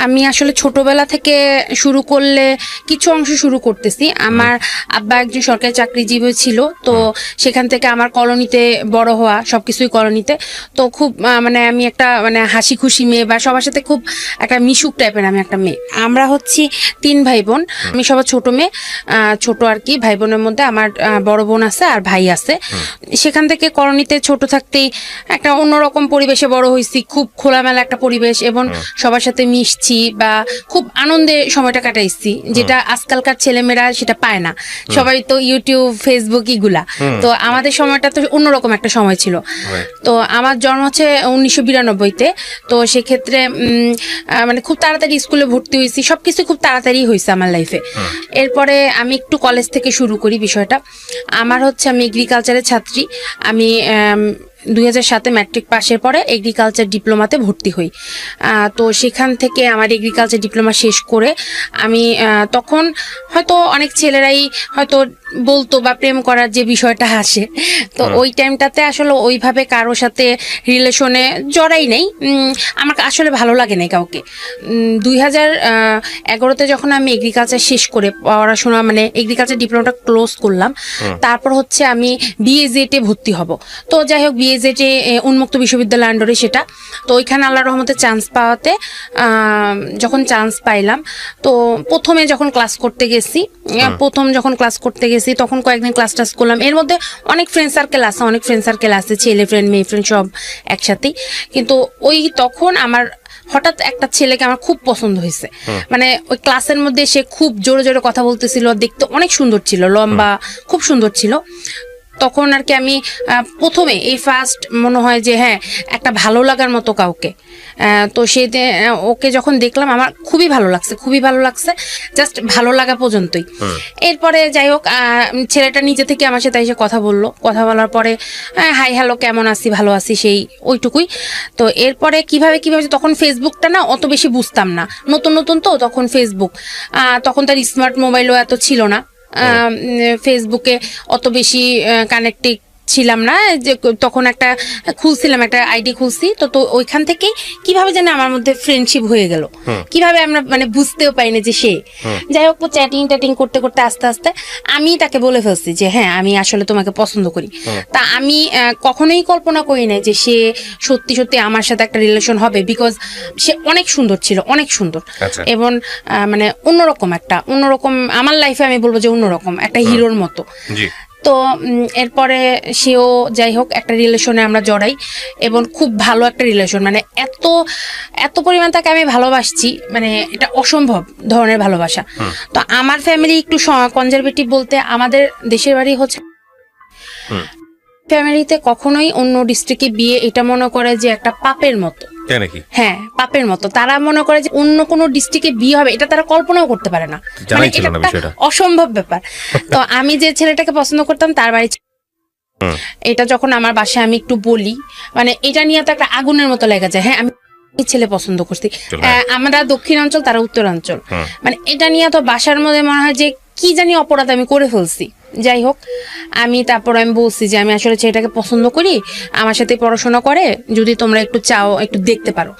আমি আসলে ছোটবেলা থেকে শুরু করলে কিছু অংশ শুরু করতেছি। আমার আব্বা একজন সরকারি চাকরিজীবী ছিল, তো সেখান থেকে আমার কলোনিতে বড় হওয়া, সবকিছুই কলোনিতে। তো খুব মানে আমি একটা মানে হাসি খুশি মেয়ে, বা সবার সাথে খুব একটা মিশুক টাইপের আমি একটা মেয়ে। আমরা হচ্ছি 3 ভাই বোন, আমি সবার ছোট মেয়ে, ছোট আর কি। ভাই বোনের মধ্যে আমার বড় বোন আছে আর ভাই আছে। সেখান থেকে কলোনিতে ছোট থাকতেই একটা অন্যরকম পরিবেশে বড় হয়েছি, খুব খোলামেলা একটা পরিবেশ, এবং সবার সাথে মিশছি বা খুব আনন্দে সময়টা কাটাইছি, যেটা আজকালকার ছেলেমেয়েরা সেটা পায় না। সবাই তো ইউটিউব, ফেসবুক এগুলা, তো আমাদের সময়টা তো অন্যরকম একটা সময় ছিল। তো আমার জন্ম হচ্ছে 1992-তে। তো সেক্ষেত্রে মানে খুব তাড়াতাড়ি স্কুলে ভর্তি হয়েছি, সবকিছু খুব তাড়াতাড়ি হয়েছে আমার লাইফে। এরপরে আমি একটু কলেজ থেকে শুরু করি বিষয়টা। আমার হচ্ছে আমি এগ্রিকালচারের ছাত্রী। আমি 2007-এ ম্যাট্রিক পাশের পরে এগ্রিকালচার ডিপ্লোমাতে ভর্তি হই। তো সেখান থেকে আমার এগ্রিকালচার ডিপ্লোমা শেষ করে আমি তখন হয়তো অনেক ছেলেরাই হয়তো বলতো বা প্রেম করার যে বিষয়টা আসে, তো ওই টাইমটাতে আসলে ওইভাবে কারোর সাথে রিলেশনে জড়াই নেই। আমার আসলে ভালো লাগে নাই কাউকে। 2011-তে যখন আমি এগ্রিকালচার শেষ করে পড়াশোনা মানে এগ্রিকালচার ডিপ্লোমাটা ক্লোজ করলাম, তারপর হচ্ছে আমি বিএজেটে ভর্তি হব। তো যাই হোক, বিএজেটে উন্মুক্ত বিশ্ববিদ্যালয় আন্ডারে সেটা। তো ওইখানে আল্লাহর রহমতে চান্স পাওয়াতে যখন চান্স পাইলাম, তো প্রথমে যখন ক্লাস করতে গেছি, তখন কয়েকদিন ক্লাস টাস করলাম। এর মধ্যে অনেক ফ্রেন্ড সার্কেল আছে, ছেলে ফ্রেন্ড, মেয়ে ফ্রেন্ড সব একসাথেই। কিন্তু ওই তখন আমার হঠাৎ একটা ছেলেকে আমার খুব পছন্দ হয়েছে। মানে ওই ক্লাসের মধ্যে সে খুব জোরে জোরে কথা বলতেছিল, দেখতে অনেক সুন্দর ছিল, লম্বা, খুব সুন্দর ছিল। তখন আর কি আমি প্রথমে এই ফার্স্ট মনে হয় যে হ্যাঁ, একটা ভালো লাগার মতো কাউকে। তো ওকে যখন দেখলাম আমার খুবই ভালো লাগছে, জাস্ট ভালো লাগা পর্যন্তই। এরপরে যাই হোক, ছেলেটা নিজে থেকে আমার সাথে এসে কথা বলার পরে হাই হ্যালো, কেমন আছি, ভালো আছি, সেই ওইটুকুই। তো এরপরে কিভাবে তখন ফেসবুকটা না অত বেশি বুঝতাম না, নতুন তো তখন ফেসবুক, তখন তার স্মার্ট মোবাইলও এত ছিল না, ফেসবুকে অত বেশি কানেক্টেড ছিলাম না। যে তখন একটা আইডি খুলছি, তো ওইখান থেকেই কিভাবে যেন আমার মধ্যে ফ্রেন্ডশিপ হয়ে গেল, কিভাবে আমরা মানে বুঝতেও পাইনি যে সে। যাই হোক, চ্যাটিং করতে আস্তে আস্তে আমি তাকে বলে ফেলছি যে হ্যাঁ, আমি আসলে তোমাকে পছন্দ করি। তা আমি কখনোই কল্পনা করি নাই যে সে সত্যি আমার সাথে একটা রিলেশন হবে, বিকজ সে অনেক সুন্দর ছিল, অনেক সুন্দর, এবং মানে অন্যরকম আমার লাইফে আমি বলবো যে অন্যরকম একটা হিরোর মতো। তো এরপরে সেও যাই হোক একটা রিলেশনে আমরা জড়াই, এবং খুব ভালো একটা রিলেশন, মানে এত পরিমাণ তাকে আমি ভালোবাসছি, মানে এটা অসম্ভব ধরনের ভালোবাসা। তো আমার ফ্যামিলি একটু কনজারভেটিভ, বলতে আমাদের দেশের বাড়ি হচ্ছে, ফ্যামিলিতে কখনোই অন্য ডিস্ট্রিক্টে বিয়ে এটা মনে করে যে একটা পাপের মতো। হ্যাঁ, পাপের মতো। তারা মনে করে যে অন্য কোনো ডিস্ট্রিক্টে বিয়ে হবে, এটা তারা কল্পনাও করতে পারে না, মানে এটা অসম্ভব ব্যাপার। তো আমি যে ছেলেটাকে পছন্দ করতাম তার বাড়ি, এটা যখন আমার বাসায় আমি একটু বলি, মানে এটা নিয়ে তো একটা আগুনের মতো লেগে যায়। হ্যাঁ, আমি ছেলে পছন্দ করছি, আমরা দক্ষিণাঞ্চল, তারা উত্তরাঞ্চল, মানে এটা নিয়ে তো বাসার মধ্যে মনে হয় যে কি জানি অপরাধ আমি করে ফেলছি। যাই হোক, আমি বলছি যে আমি আসলে ছেলেটাকে পছন্দ করি, আমার সাথে পড়াশোনা করে, যদি তোমরা একটু চাও একটু দেখতে পারো।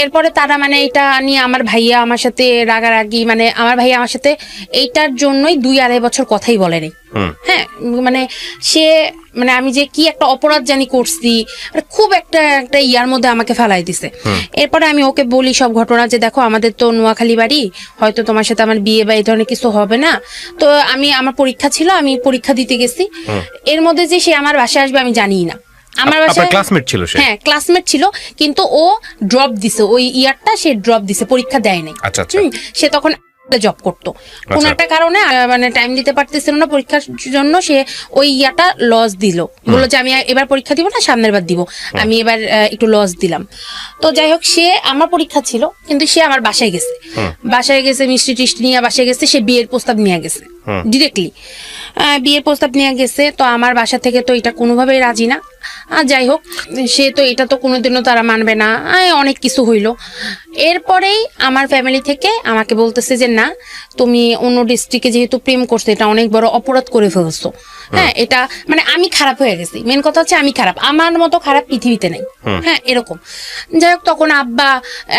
এরপরে তারা মানে এটা নিয়ে আমার ভাইয়া আমার সাথে রাগারাগি, মানে আমার ভাইয়া আমার সাথে এইটার জন্যই 2-2.5 বছর কথাই বলেনি। হ্যাঁ, মানে সে মানে আমি যে কি একটা অপরাধ জানি করছি, খুব একটা ইয়ার মধ্যে আমাকে ফেলাই দিছে। এরপরে আমি ওকে বলি সব ঘটনা, যে দেখো আমাদের তো নোয়াখালী বাড়ি, হয়তো তোমার সাথে আমার বিয়ে বা এই ধরনের কিছু হবে না। তো আমার পরীক্ষা ছিল, আমি পরীক্ষা দিতে গেছি, এর মধ্যে যে সে আমার বাসায় আসবে আমি জানি না। আমার বাসায় ক্লাসমেট ছিল, হ্যাঁ ক্লাসমেট ছিল, কিন্তু ও ড্রপ দিছে, ওই ইয়ারটা সে ড্রপ দিছে, পরীক্ষা দেয় নাই। সে তখন জব করতো, কোন একটা কারণে মানে টাইম দিতে পারতেছিল না পরীক্ষার জন্য, সে ওই ইয়াটা লস দিল, বললো যে আমি এবার পরীক্ষা দিব না, সামনের বার দিব, আমি এবার একটু লস দিলাম। তো যাই হোক, সে আমার পরীক্ষা ছিল, কিন্তু সে আমার বাসায় গেছে, মিষ্টি টিষ্টি নিয়ে বাসায় গেছে, সে বিয়ের প্রস্তাব নিয়ে গেছে, ডিরেক্টলি বিয়ের প্রস্তাব নিয়ে গেছে। তো আমার বাসা থেকে তো এটা কোনোভাবেই রাজি না। যাই হোক, সে তো এটা তো কোনোদিনও তারা মানবে না, অনেক কিছু হইলো। এরপরেই আমার ফ্যামিলি থেকে আমাকে বলতেছে যে না, তুমি অন্য ডিস্ট্রিক্টে যেহেতু প্রেম করছো, এটা অনেক বড় অপরাধ করে ফেলছো, হ্যাঁ এটা মানে আমি খারাপ হয়ে গেছি, মেন কথা হচ্ছে আমি খারাপ, আমার মতো খারাপ পৃথিবীতে নেই। হ্যাঁ এরকম। যাই হোক তখন আব্বা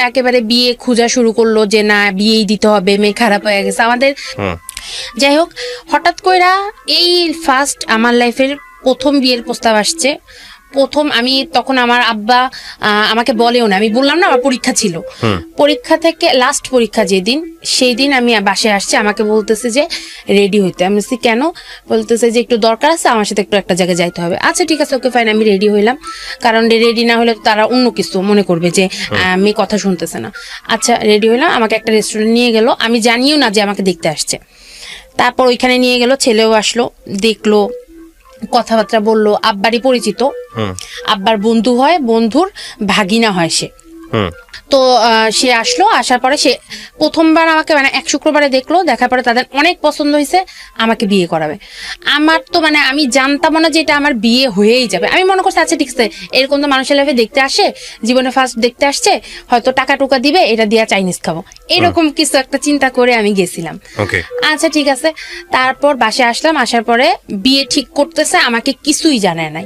একেবারে বিয়ে খোঁজা শুরু করলো যে না বিয়েই দিতে হবে, মেয়ে খারাপ হয়ে গেছে আমাদের। যাই হোক হঠাৎ কইরা এই ফার্স্ট আমার লাইফের প্রথম বিয়ের প্রস্তাব আসছে। প্রথম আমি তখন আমার আব্বা আমাকে বলেও না, আমি বললাম না আমার পরীক্ষা ছিল, পরীক্ষা থেকে লাস্ট পরীক্ষা যেদিন সেই দিন আমি বাসায় আসছি, আমাকে বলতেছে যে রেডি হইতে। আমি বলছি কেন? বলতেছে যে একটু দরকার আছে, আমার সাথে একটু একটা জায়গায় যাইতে হবে। আচ্ছা ঠিক আছে ওকে ফাইন, আমি রেডি হইলাম, কারণ রেডি না হলে তারা অন্য কিছু মনে করবে যে মেয়ে কথা শুনতেছে না। আচ্ছা রেডি হইলাম, আমাকে একটা রেস্টুরেন্ট নিয়ে গেল, আমি জানিও না যে আমাকে দেখতে আসছে। তারপর ওইখানে নিয়ে গেল, ছেলেও আসলো, দেখলো, কথাবার্তা বললো, আব্বারই পরিচিত, আব্বার বন্ধু হয়, বন্ধুর ভাগিনা হয় সে। তো সে আসলো, আসার পরে সে প্রথমবার আমাকে মানে এক শুক্রবারে দেখলো, দেখার পরে তাদের অনেক পছন্দ হয়েছে, আমাকে বিয়ে করাবে। আমার তো মানে আমি জানতাম না যে এটা আমার বিয়ে হয়েই যাবে। আমি মনে করছি আচ্ছা ঠিক আছে, এরকম তো মানুষের লাইফে দেখতে আসে, জীবনে ফার্স্ট দেখতে আসছে, হয়তো টাকা টুকা দিবে, এটা দিয়া চাইনিজ খাবো, এরকম কিছু একটা চিন্তা করে আমি গেছিলাম। আচ্ছা ঠিক আছে। তারপর বাসায় আসলাম, আসার পরে বিয়ে ঠিক করতেছে, আমাকে কিছুই জানায় নাই,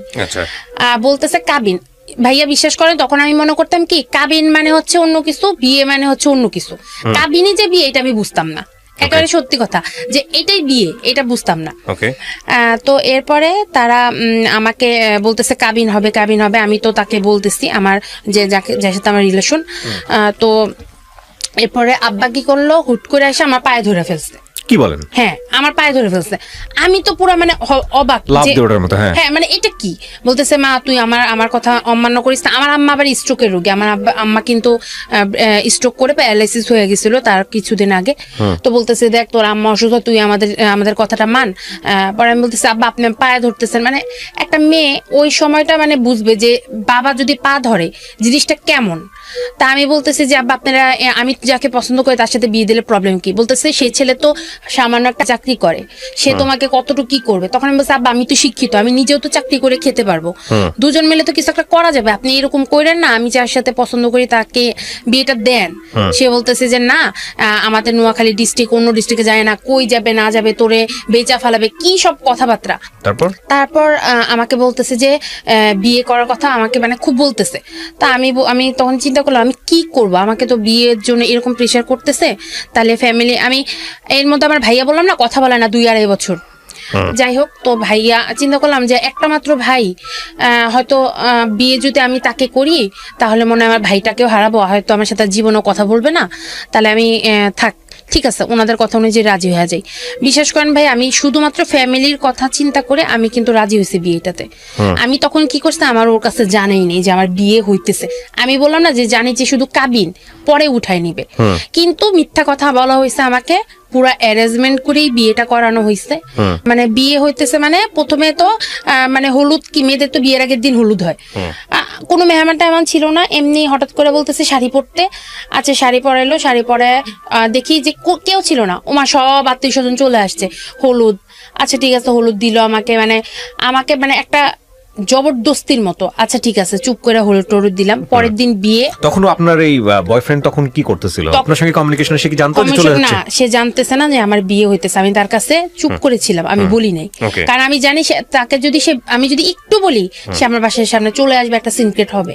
বলতেছে কাবিন। ভাইয়া বিশ্বাস করেন তখন আমি মনে করতাম কি কাবিন মানে হচ্ছে অন্য কিছু, বিয়ে মানে হচ্ছে অন্য কিছু। কাবিনই যে বিয়ে এটা আমি বুঝতাম না, একেবারে সত্যি কথা, যে এটাই বিয়ে এটা বুঝতাম না। তো এরপরে তারা আমাকে বলতেছে কাবিন হবে কাবিন হবে, আমি তো তাকে বলতেছি আমার যে যার সাথে আমার রিলেশন। তো এরপরে আব্বা কি করলো, হুট করে এসে আমার পায়ে ধরে ফেলছে। কি বলেন? হ্যাঁ আমার পায়ে ধরে ফেলছে। আমি তো পুরো মানে অবাক, হ্যাঁ মানে এটা কি? বলতেছে মা তুই আমার কথা অমান্য করিস না। আমার আম্মা আবার স্ট্রোকের রোগী, আমার আম্মা কিন্তু স্ট্রোক করে প্যারালাইসিস হয়ে গেছিল তার কিছুদিন আগে। তো বলতেছে দেখ তোর আম্মা অসুস্থ, তুই আমাদের কথাটা মান। পরে আমি বলতেছি আব্বা আপনি পায়ে ধরতেছেন, মানে একটা মেয়ে ওই সময়টা মানে বুঝবে যে বাবা যদি পা ধরে জিনিসটা কেমন। তা আমি বলতেছি যে আব্বা আপনারা, আমি যাকে পছন্দ করি তার সাথে বিয়ে দিলে প্রবলেম কি? বলতেছে সেই ছেলে তো সামান্য একটা চাকরি করে, সে তোমাকে কতটুকু কি করবে? তখন আমি বলছি আব্বা আমি তো শিক্ষিত, আমি নিজেও তো চাকরি করে খেতে পারবো, দুজন মিলে তো কিছু একটা করা যাবে, আপনি এরকম করেন না, আমি যার সাথে পছন্দ করি তাকে বিয়েটা দেন। সে বলতেছে যে না আমাদের নোয়াখালী ডিস্ট্রিক্ট অন্য ডিস্ট্রিক্টে যায় না, কই যাবে না যাবে, তোরে বেচা ফালাবে, কি সব কথাবার্তা। তারপর আমাকে বলতেছে যে বিয়ে করার কথা, আমাকে মানে খুব বলতেছে। তা আমি তখন চিন্তা করলাম আমি কি করব, আমাকে তো বিয়ের জন্য এরকম প্রেশার করতেছে, তাহলে ফ্যামিলি, আমি এর মধ্যে আমার ভাইয়া বললাম না কথা বলে না 2-2.5 বছর। যাই হোক তো ভাইয়া চিন্তা করলাম যে একটা মাত্র ভাই, হয়তো বিয়ে যদি আমি তাকে করি তাহলে মনে হয় আমার ভাইটাকেও হারাবো, হয়তো আমার সাথে জীবনেও কথা বলবে না, তাহলে আমি থাক ঠিক আছে ওনাদের কথা অনুযায়ী রাজি হয়ে যাই। বিশ্বাস করেন ভাই আমি শুধুমাত্র ফ্যামিলির কথা চিন্তা করে আমি কিন্তু রাজি হয়েছি বিয়েটাতে। আমি তখন কি করছি, আমার ওর কাছে জানাই নেই যে আমার বিয়ে হইতেছে। আমি বললাম না যে জানি যে শুধু কাবিন পরে উঠাই নিবে, কিন্তু মিথ্যা কথা বলা হয়েছে আমাকে, পুরা অ্যারেঞ্জমেন্ট করেই বিয়েটা করানো হয়েছে। মানে বিয়ে হইতেছে মানে প্রথমে তো মানে হলুদ, কি মেয়েদের তো বিয়ের আগের দিন হলুদ হয়, কোনো মেহমান টেহমান ছিল না, এমনি হঠাৎ করে বলতেছে শাড়ি পরতে। আচ্ছা শাড়ি পরাইলো, শাড়ি পরে দেখি যে কেউ ছিল না, ওমা সব আত্মীয় স্বজন চলে আসছে, হলুদ। আচ্ছা ঠিক আছে হলুদ দিল আমাকে মানে একটা জবরদস্তির মতো। আচ্ছা ঠিক আছে চুপ করে হলুদ টলুদ দিলাম। পরের দিন বিয়ে। তখন আপনার এই বয়ফ্রেন্ড তখন কি করতেছিল? আপনার সঙ্গে কমিউনিকেশন সে কি জানতো যে চলে যাচ্ছে? না সে জানতেছে না যে আমার বিয়ে হইতেছে, আমি তার কাছে চুপ করেছিলাম, আমি বলি নাই, কারণ আমি জানি তাকে যদি আমি যদি একটু বলি সে আমার বাসার সামনে চলে আসবে, একটা সিক্রেট হবে।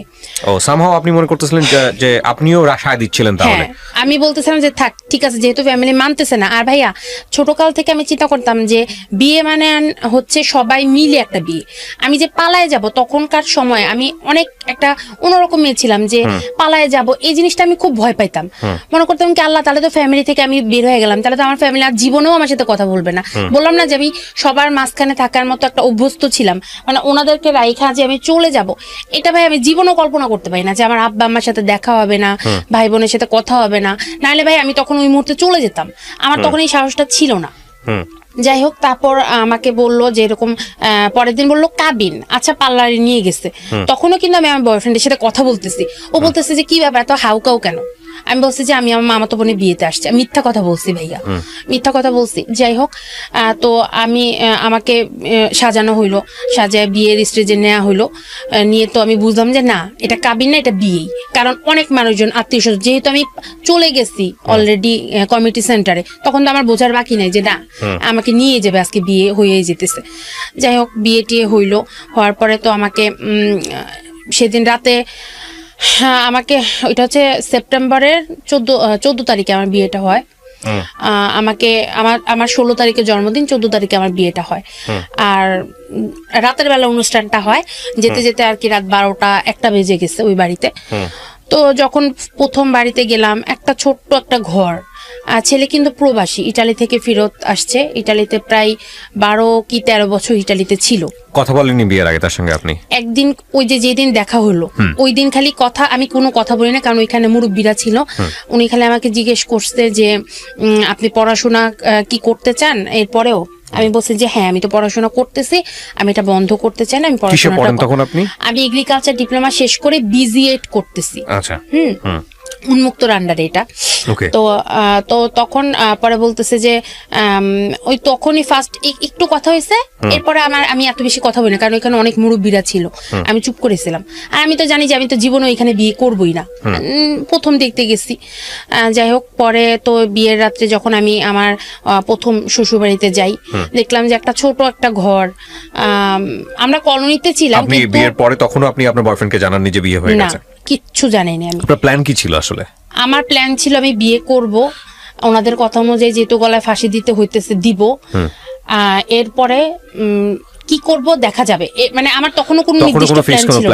ও সামহাও আপনি মনে করতেছিলেন যে আপনিও রাশায় দিচ্ছিলেন তাহলে? আমি বলতেছিলাম যে থাক ঠিক আছে, যেহেতু ফ্যামিলি মানতেছে না। আর ভাইয়া ছোটকাল থেকে আমি চিন্তা করতাম যে বিয়ে মানে হচ্ছে সবাই মিলে একটা বিয়ে। আমি যে পালায় যাব তখনকার সময় আমি অনেক একটা অন্যরকম মেয়ে ছিলাম, যে পালায় যাব এই জিনিসটা আমি খুব ভয় পাইতাম। মনে করতাম কি আল্লাহ তাহলে তো ফ্যামিলি থেকে আমি বের হয়ে গেলাম, তাহলে তো আমার ফ্যামিলি আর জীবনেও আমার সাথে কথা বলবে না। বললাম না যে আমি সবার মাঝখানে থাকার মতো একটা অভ্যস্ত ছিলাম, মানে ওনাদেরকে রাইখা যে আমি চলে যাব এটা ভাই আমি জীবনেও কল্পনা করতে পারি না, যে আমার আব্বা আমার সাথে দেখা হবে না, ভাই বোনের সাথে কথা হবে না। নাহলে ভাই আমি তখন ওই মুহূর্তে চলে যেতাম, আমার তখন এই সাহসটা ছিল না। যাই হোক তারপর আমাকে বললো যে এরকম, পরের দিন বললো কাবিন। আচ্ছা পার্লারে নিয়ে গেছে, তখনও কিন্তু আমি আমার বয়ফ্রেন্ডের সাথে কথা বলতেছি, ও বলতেছে যে কি ব্যাপার এত হাউকাউ কেন? আমি বলছি যে আমি আমার মামাতো বোনের বিয়েতে আসছি, আমি মিথ্যা কথা বলছি ভাইয়া, মিথ্যা কথা বলছি। যাই হোক, তো আমি আমাকে সাজানো হইলো, সাজায় বিয়ের স্টেজে নেওয়া হইলো। নিয়ে তো আমি বুঝলাম যে না, এটা কাবিন না, এটা বিয়েই। কারণ অনেক মানুষজন, আত্মীয় স্বজন, যেহেতু আমি চলে গেছি অলরেডি কমিউনিটি সেন্টারে, তখন তো আমার বোঝার বাকি নাই যে না আমাকে নিয়ে যাবে, আজকে বিয়ে হয়ে যেতেছে। যাই হোক, বিয়ে টিয়ে হইলো, হওয়ার পরে তো আমাকে সেদিন রাতে আমাকে, ওইটা হচ্ছে সেপ্টেম্বরের 14 তারিখে আমার বিয়েটা হয়। আমাকে আমার 16 তারিখে জন্মদিন, 14 তারিখে আমার বিয়েটা হয়। আর রাতের বেলা অনুষ্ঠানটা হয়, যেতে যেতে আর কি রাত 12টা 1টা বেজে গেছে ওই বাড়িতে। তো যখন প্রথম বাড়িতে গেলাম, একটা ছোট্ট একটা ঘর, ছেলে কিন্তু প্রবাসী, ইটালি থেকে ফেরত আসছে। ইটালিতে প্রায় 12 কি 13 বছর ইটালিতে ছিল। কথা বলেননি বিয়ের আগে তার সঙ্গে আপনি? একদিন ওই যেদিন দেখা হলো, ওই দিন খালি কথা, আমি কোনো কথা বলি না, কারণ ওইখানে মুরব্বীরা ছিল। উনি খালি আমাকে জিজ্ঞেস করছে যে আপনি পড়াশোনা কি করতে চান এরপরেও? আমি বলছি যে হ্যাঁ, আমি তো পড়াশোনা করতেছি, আমি এটা বন্ধ করতে চাই না, আমি পড়াশোনা। আমি এগ্রিকালচার ডিপ্লোমা শেষ করে বিজিএড করতেছি। আচ্ছা। উন্মুক্তর আন্ডারে এটা। তো তখন পরে বলতেছে যে ওই তখনই ফার্স্ট একটু কথা হয়েছে, এরপরে আমি এত বেশি কথা বলি না, কারণ এখানে অনেক মুরব্বীরা ছিল, আমি চুপ করেছিলাম। আর আমি তো জানি যে আমি তো জীবনে এখানে বিয়ে করবই না, প্রথম দেখতে গেছি। যাই হোক, পরে তো বিয়ের রাত্রে যখন আমি আমার প্রথম শ্বশুরবাড়িতে যাই, দেখলাম যে একটা ছোট একটা ঘর, আমরা কলোনিতে ছিলাম। আপনি বিয়ের পরে তখনও আপনি আপনার বয়ফ্রেন্ডকে জানাননি যে বিয়ে হয়ে গেছে? কিচ্ছু জানাইনি আমি। আপনার প্ল্যান কি ছিল আসলে? আমার প্ল্যান ছিল আমি বিয়ে করব, ওনাদের কথা অনুযায়ী যেহেতু গলায় ফাঁসি দিতে হইতেছে দিব। এরপরে কি করব দেখা যাবে, মানে আমার তখনও কোনো নির্দিষ্ট প্ল্যান ছিল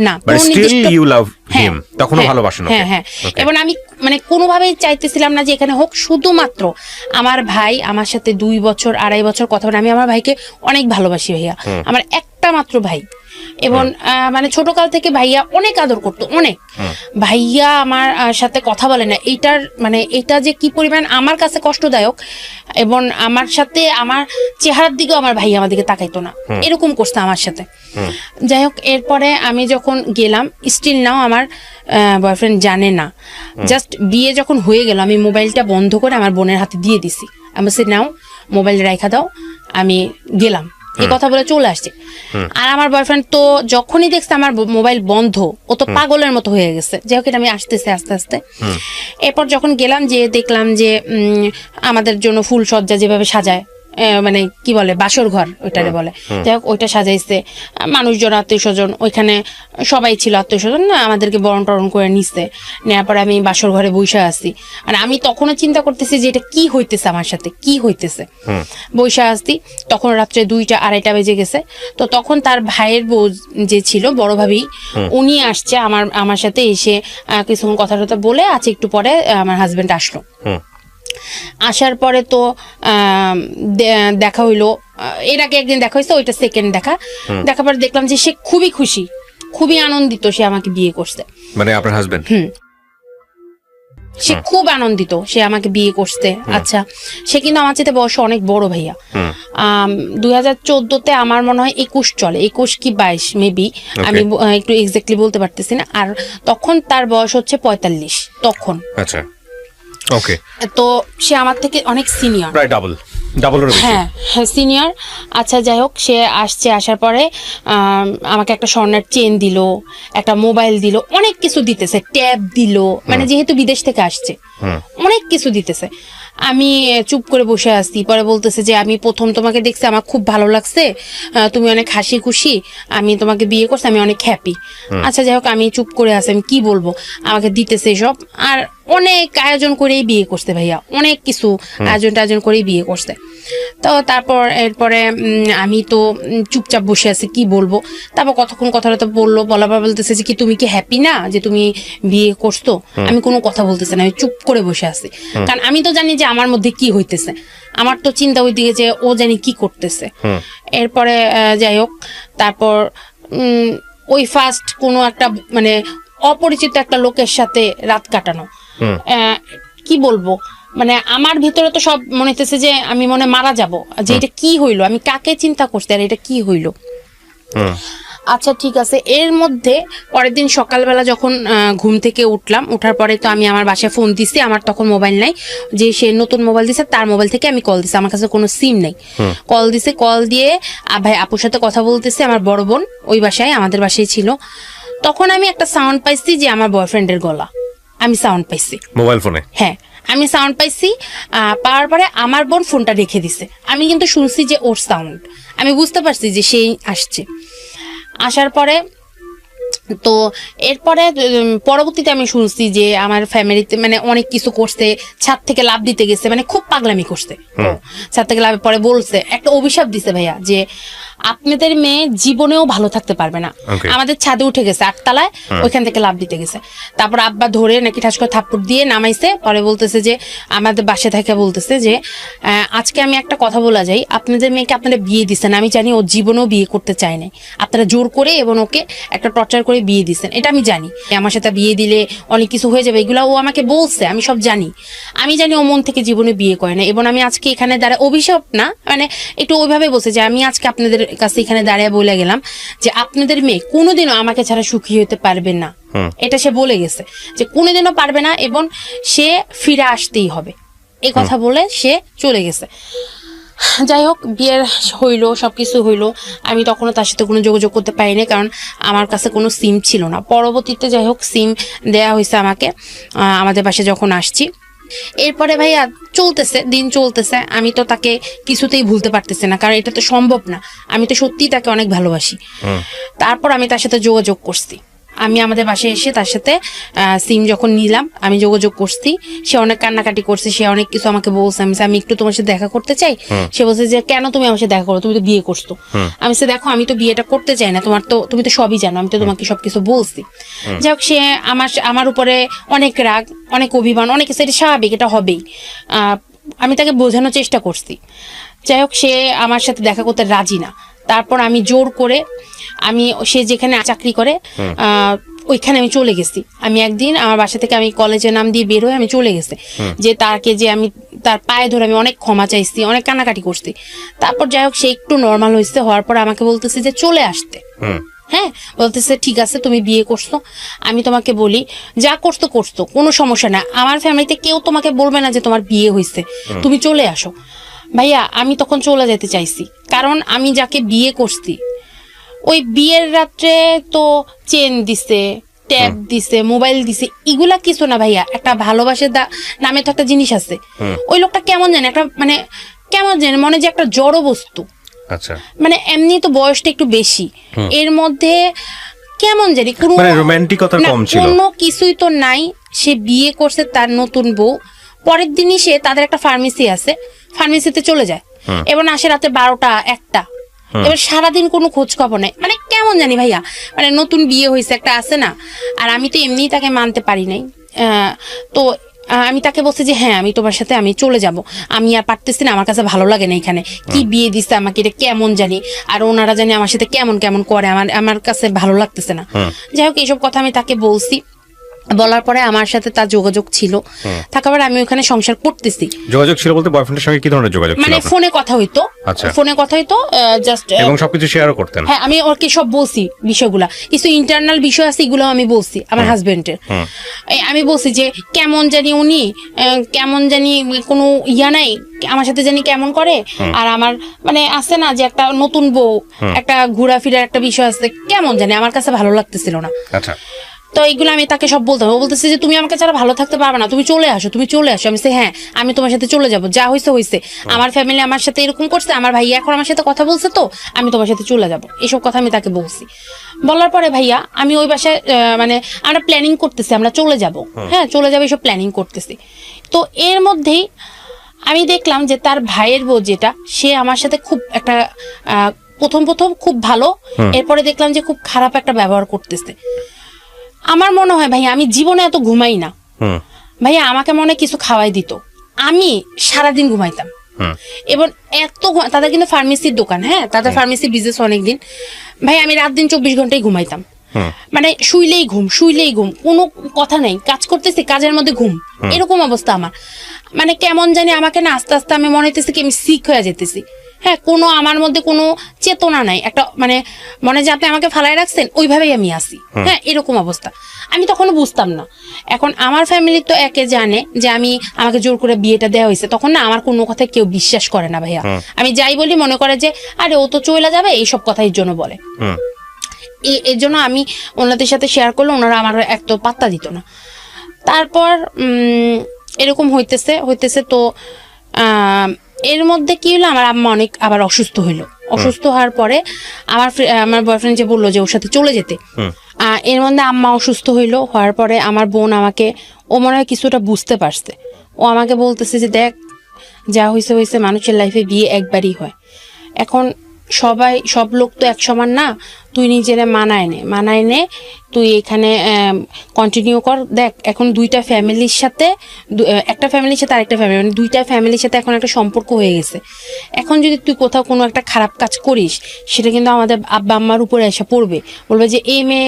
না। বাট স্টিল ইউ লাভ হিম, তখনও ভালোবাসেন ওকে? হ্যাঁ। এবং আমি মানে কোনোভাবেই চাইতেছিলাম না যে এখানে হোক, শুধুমাত্র আমার ভাই আমার সাথে 2 বছর 2.5 বছর কথা বলে। আমি আমার ভাইকে অনেক ভালোবাসি ভাইয়া, আমার একটা মাত্র ভাই। এবং মানে ছোটকাল থেকে ভাইয়া অনেক আদর করতো, অনেক। ভাইয়া আমার সাথে কথা বলে না, এইটার মানে এটা যে কি পরিমাণ আমার কাছে কষ্টদায়ক। এবং আমার সাথে আমার চেহারার দিকেও আমার ভাইয়া আমার দিকে তাকাইতো না, এরকম করছে আমার সাথে। যাই হোক, এরপরে আমি যখন গেলাম, স্টিল নাও আমার বয়ফ্রেন্ড জানে না। জাস্ট বিয়ে যখন হয়ে গেল, আমি মোবাইলটা বন্ধ করে আমার বোনের হাতে দিয়ে দিছি। আমি বলছি নাও, মোবাইল রাখা দাও, আমি গেলাম, এই কথা বলে চলে আসছে। আর আমার বয়ফ্রেন্ড তো যখনই দেখছে আমার মোবাইল বন্ধ, ও তো পাগলের মতো হয়ে গেছে। যাই হোক, আমি আসতেছে আস্তে আস্তে। এরপর যখন গেলাম, যে দেখলাম যে আমাদের জন্য ফুল সজ্জা যেভাবে সাজায়, মানে কি বলে বাসর ঘর ওইটারে বলে, যাই হোক ওইটা সাজাইছে, মানুষজন আত্মীয় স্বজন ওইখানে সবাই ছিল, আত্মীয় স্বজন না, আমাদেরকে বরণ টরণ করে নিচ্ছে। নেওয়ার পরে আমি বাসর ঘরে বসে আছি, আর আমি তখনও চিন্তা করতেছি যে এটা কি হইতেছে, আমার সাথে কি হইতেছে। বসে আসছি, তখন রাত্রে 2টা 2:30 বেজে গেছে। তো তখন তার ভাইয়ের বউ যে ছিল, বড় ভাবি, উনি আসছে আমার সাথে এসে কিছুক্ষণ কথা টথা বলে আছে। একটু পরে আমার হাজবেন্ড আসলো। আসার পরে তো দেখা হইলো, এর আগে একদিন দেখা হয়েছে, ওইটা সেকেন্ড দেখা পরে দেখলাম যে সে খুবই খুশি, খুবই আনন্দিত, সে আমাকে বিয়ে করছে। মানে আপনার হাজবেন্ড? সে খুব আনন্দিত, সে আমাকে বিয়ে করছে। আচ্ছা, সে কিন্তু আমার চেয়ে বয়স অনেক বড় ভাইয়া। 2014-তে আমার মনে হয় 21 চলে, 21 কি 22 মেবি, আমি একটু এক্স্যাক্টলি বলতে পারতেছি না। আর তখন তার বয়স হচ্ছে 45 তখন। আচ্ছা, ওকে। তো সে আমার থেকে অনেক সিনিয়র, প্রায় ডাবলের বেশি। হ্যাঁ সিনিয়র। আচ্ছা, যাই হোক, সে আসছে, আসার পরে আমাকে একটা স্বর্ণের চেন দিল, একটা মোবাইল দিল, অনেক কিছু দিতেছে, ট্যাব দিল, মানে যেহেতু বিদেশ থেকে আসছে অনেক কিছু দিতেছে। আমি চুপ করে বসে আসছি। পরে বলতেছে যে আমি প্রথম তোমাকে দেখছি, আমার খুব ভালো লাগছে, তুমি অনেক হাসি খুশি, আমি তোমাকে বিয়ে করছি, আমি অনেক হ্যাপি। আচ্ছা, যাই হোক, আমি চুপ করে আছি, আমি কি বলবো, আমাকে দিতেছে সব। আর অনেক আয়োজন করেই বিয়ে করছে ভাইয়া, অনেক কিছু আয়োজন করেই বিয়ে করছে। তো তারপর এরপরে আমি তো চুপচাপ বসে আছি, কি বলবো। তারপর কতক্ষণ কথাটা বলার পর বলতেছে যে কি তুমি কি হ্যাপি না যে তুমি বিয়ে করছো? আমি কোনো কথা বলতেছি না, আমি চুপ করে বসে আছি, কারণ আমি তো জানি যে আমার মধ্যে কি হইতেছে। আমার তো চিন্তা ওই দিকে যে ও জানি কি করতেছে। এরপরে যাই হোক, তারপর ওই ফার্স্ট কোনো একটা মানে অপরিচিত একটা লোকের সাথে রাত কাটানো, কি বলবো, মানে আমার ভিতরে তো সব মনে হইতেছে যে আমি মনে মারা যাব, যে এটা কি হইলো, আমি কাকে চিন্তা করছি আর এটা কি হইলো। আচ্ছা ঠিক আছে। এর মধ্যে পরের দিন সকালবেলা যখন ঘুম থেকে উঠলাম, উঠার পরে তো আমি আমার বাসায় ফোন দিছি, আমার তখন মোবাইল নাই, যে সে নতুন মোবাইল দিছে তার মোবাইল থেকে আমি কল দিছি, আমার কাছে কোনো সিম নেই। কল দিছে, কল দিয়ে ভাই আপুর সাথে কথা বলতেছে, আমার বড় বোন ওই বাসায় আমাদের বাসায় ছিল। তখন আমি একটা সাউন্ড পাইছি যে আমার বয়ফ্রেন্ডের গলা, আমি সাউন্ড পাইছি মোবাইল ফোনে। হ্যাঁ আমি সাউন্ড পাইছি, পাওয়ার পরে আমার বোন ফোনটা রেখে দিছে, আমি কিন্তু শুনছি যে ওর সাউন্ড, আমি বুঝতে পারছি যে সেই আসছে। আসার পরে তো এরপরে পরবর্তীতে আমি শুনছি যে আমার ফ্যামিলিতে মানে অনেক কিছু করছে, ছাদ থেকে লাফ দিতে গেছে, মানে খুব পাগলামি করছে। ছাদ থেকে লাভ পরে বলছে, একটা অভিশাপ দিছে ভাইয়া যে আপনাদের মেয়ে জীবনেও ভালো থাকতে পারবে না। আমাদের ছাদে উঠে গেছে 8 তলায়, ওইখান থেকে লাভ দিতে গেছে। তারপর আব্বা ধরে নাকি ঠাস করে থাপ্পড় দিয়ে নামাইছে। পরে বলতেছে যে আমাদের বাসায় থেকে বলতেছে যে আজকে আমি একটা কথা বলা যাই, আপনাদের মেয়েকে আপনারা বিয়ে দিচ্ছেন, আমি জানি ও জীবনেও বিয়ে করতে চায় না, আপনারা জোর করে এবং ওকে একটা টর্চার করে বিয়ে দিচ্ছেন, এটা আমি জানি। আমার সাথে বিয়ে দিলে অনেক কিছু হয়ে যাবে, এগুলো ও আমাকে বলছে, আমি সব জানি। আমি জানি ও মন থেকে জীবনে বিয়ে করে না, এবং আমি আজকে এখানে দাঁড়ায়, অভিশাপ না মানে একটু ওইভাবে বলছে যে আমি আজকে আপনাদের কাছে এখানে দাঁড়িয়ে বলে গেলাম যে আপনাদের মেয়ে কোনোদিনও আমাকে ছাড়া সুখী হতে পারবে না, এটা সে বলে গেছে যে কোনোদিনও পারবে না, এবং সে ফিরে আসতেই হবে, এই কথা বলে সে চলে গেছে। যাই হোক, বিয়ের হইলো, সবকিছু হইলো, আমি তখনও তার সাথে কোনো যোগাযোগ করতে পারিনি, কারণ আমার কাছে কোনো সিম ছিল না। পরবর্তীতে যাই হোক সিম দেয়া হয়েছে আমাকে আমাদের বাসায় যখন আসছি। এরপরে ভাইয়া চলতেছে, দিন চলতেছে, আমি তো তাকে কিছুতেই ভুলতে পারতেছি না, কারণ এটা তো সম্ভব না, আমি তো সত্যিই তাকে অনেক ভালোবাসি। তারপর আমি তার সাথে যোগাযোগ করছি, আমি আমাদের বাসায় এসে তার সাথে সিম যখন নিলাম আমি যোগাযোগ করছি। সে অনেক কান্নাকাটি করছে, সে অনেক কিছু আমাকে বলছে, আমি একটু তোমার সাথে দেখা করতে চাই। সে বলছে যে কেন তুমি আমার সাথে দেখা করো, তুমি তো বিয়ে করছো। আমি সে দেখো আমি তো বিয়েটা করতে চাই না, তুমি তো সবই জানো, আমি তো তোমাকে সবকিছু বলছি। যাই হোক, সে আমার উপরে অনেক রাগ, অনেক অভিমান, অনেক কিছু, এটা স্বাভাবিক, এটা হবেই। আমি তাকে বোঝানোর চেষ্টা করছি। যাই হোক, সে আমার সাথে দেখা করতে রাজি না। তারপর আমি জোর করে, সে যেখানে চাকরি করে ওইখানে আমি চলে গেছি। আমি একদিন আমার বাসা থেকে আমি কলেজের নাম দিয়ে বের হয়ে আমি চলে গেছি, যে তাকে যে আমি তার পায়ে ধরে আমি অনেক ক্ষমা চাইছি, অনেক কান্নাকাটি করছি। তারপর যাই হোক, সে একটু নর্মাল হয়েছে, হওয়ার পর আমাকে বলতেছে যে চলে আসতে। হ্যাঁ, বলতেছে ঠিক আছে তুমি বিয়ে করছো, আমি তোমাকে বলি যা করছো কোনো সমস্যা না, আমার ফ্যামিলিতে কেউ তোমাকে বলবে না যে তোমার বিয়ে হয়েছে, তুমি চলে আসো। ভাইয়া আমি তখন চলে যেতে চাইছি, কারণ আমি যাকে বিয়ে করছি ওই বিয়ের রাত্রে তো চেন দিছে, ট্যাব দিছে, মোবাইল দিছে, এগুলা কিছু না ভাইয়া, একটা ভালোবাসার নামে তো একটা জিনিস আছে। ওই লোকটা কেমন জানে, একটা মানে কেমন জানে মনে যে একটা জড় বস্তু। আচ্ছা, মানে এমনি তো বয়সটা একটু বেশি, এর মধ্যে কেমন জানি কোনো কিছুই তো নাই। সে বিয়ে করছে তার নতুন বউ, পরের দিনই সে তাদের একটা ফার্মেসি আছে, ফার্মেসিতে চলে যায় এবং আসে রাতে 12টা 1টা, এবার সারাদিন কোনো খোঁজ খবর নাই। মানে কেমন জানি ভাইয়া, মানে নতুন বিয়ে হয়েছে একটা আছে না। আর আমি তো এমনিই তাকে মানতে পারি নাই। তো আমি তাকে বলছি যে হ্যাঁ আমি তোমার সাথে আমি চলে যাব, আমি আর পারতেছি না, আমার কাছে ভালো লাগে না এখানে, কি বিয়ে দিচ্ছে আমাকে, এটা কেমন জানি, আর ওনারা জানি আমার সাথে কেমন কেমন করে, আমার কাছে ভালো লাগতেছে না। যাই হোক, এইসব কথা আমি তাকে বলছি। বলার পরে আমার সাথে তার যোগাযোগ ছিল, থাকার পরে আমি ওখানে সংসার করতেছি। যোগাযোগ ছিল বলতে বয়ফ্রেন্ডের সঙ্গে কি ধরনের যোগাযোগ ছিল? মানে ফোনে কথা হইতো, ফোনে কথা হইতো জাস্ট, এবং সবকিছু শেয়ারও করতেন। হ্যাঁ, আমি ওকে সব বলছি বিষয়গুলা, কিছু ইন্টারনাল বিষয় আছে এগুলো আমি বলছি আমার হাজবেন্ডের। আমি বলছি যে কেমন জানি উনি, কেমন জানি কোনো ইয়া নাই আমার সাথে, জানি কেমন করে। আর আমার মানে আছে না যে একটা নতুন বউ, একটা ঘোরাফেরার একটা বিষয় আছে, কেমন জানি আমার কাছে ভালো লাগতেছিল না। আচ্ছা, তো এইগুলো আমি তাকে সব বলতাম। ও বলতেছে যে তুমি আমাকে ছাড়া ভালো থাকতে পারবে না, তুমি চলে আসো, তুমি চলে আসো। আমি হ্যাঁ আমি তোমার সাথে চলে যাবো, যা হয়েছে হয়েছে, আমার ফ্যামিলি আমার সাথে এরকম করছে, আমার ভাইয়া এখন আমার সাথে কথা বলছে, তো আমি তোমার সাথে চলে যাবো, এসব কথা আমি তাকে বলছি। বলার পরে ভাইয়া আমি ওই বাসায় মানে আমরা প্ল্যানিং করতেছি, আমরা চলে যাব, হ্যাঁ চলে যাবো, এসব প্ল্যানিং করতেছি। তো এর মধ্যেই আমি দেখলাম যে তার ভাইয়ের বউ যেটা, সে আমার সাথে খুব একটা প্রথম খুব ভালো, এরপরে দেখলাম যে খুব খারাপ একটা ব্যবহার করতেছে। আমার মনে হয় ভাইয়া আমি জীবনে এত ঘুমাই না, ভাইয়া আমাকে মনে কিছু খাওয়াই দিত, আমি সারাদিন ঘুমাইতাম। এবং এত তাদের কিন্তু ফার্মেসির দোকান, হ্যাঁ তাদের ফার্মেসি বিজনেস অনেকদিন, ভাই আমি রাত দিন 24 ঘন্টাই ঘুমাইতাম। মানে শুইলেই ঘুম, কোনো কথা নাই, কাজ করতেছি কাজের মধ্যে ঘুম, এরকম অবস্থা আমার। মানে কেমন জানি আমাকে না আস্তে আস্তে আমি মনে হইতেছি কি আমি সিক হয়ে যেতেছি, হ্যাঁ, কোনো আমার মধ্যে কোনো চেতনা নাই, একটা মানে মনে যে আপনি আমাকে ফালাই রাখছেন ওইভাবেই আমি আসি। হ্যাঁ, এরকম অবস্থা। আমি তখনও বুঝতাম না। এখন আমার ফ্যামিলি তো একে জানে যে আমাকে জোর করে বিয়েটা দেওয়া হয়েছে, তখন না আমার কোনো কথা কেউ বিশ্বাস করে না ভাইয়া। আমি যাই বলি মনে করে যে আরে ও তো চলে যাবে, এইসব কথা এর জন্য বলে। এর জন্য আমি ওনাদের সাথে শেয়ার করলে ওনারা আমার এক তো পাত্তা দিত না। তারপর এরকম হইতেছে তো এর মধ্যে কি হলো, আমার আম্মা অনেক আবার অসুস্থ হইলো। অসুস্থ হওয়ার পরে আমার বয়ফ্রেন্ড যে বললো যে ওর সাথে চলে যেতে, এর মধ্যে আম্মা অসুস্থ হওয়ার পরে আমার বোন আমাকে, ও মনে হয় কিছুটা বুঝতে পারছে, ও আমাকে বলতেছে যে দেখ যা হয়েছে, মানুষের লাইফে বিয়ে একবারই হয়। এখন সব লোক তো এক সমান না, তুই নিজেরা মানায় নে, তুই এখানে কন্টিনিউ কর। দেখ এখন দুইটা ফ্যামিলির সাথে, একটা ফ্যামিলির সাথে আরেকটা ফ্যামিলি, মানে দুইটা ফ্যামিলির সাথে এখন একটা সম্পর্ক হয়ে গেছে। এখন যদি তুই কোথাও কোনো একটা খারাপ কাজ করিস, সেটা কিন্তু আমাদের আব্বা আম্মার উপরে এসে পড়বে, বলবে যে এই মেয়ে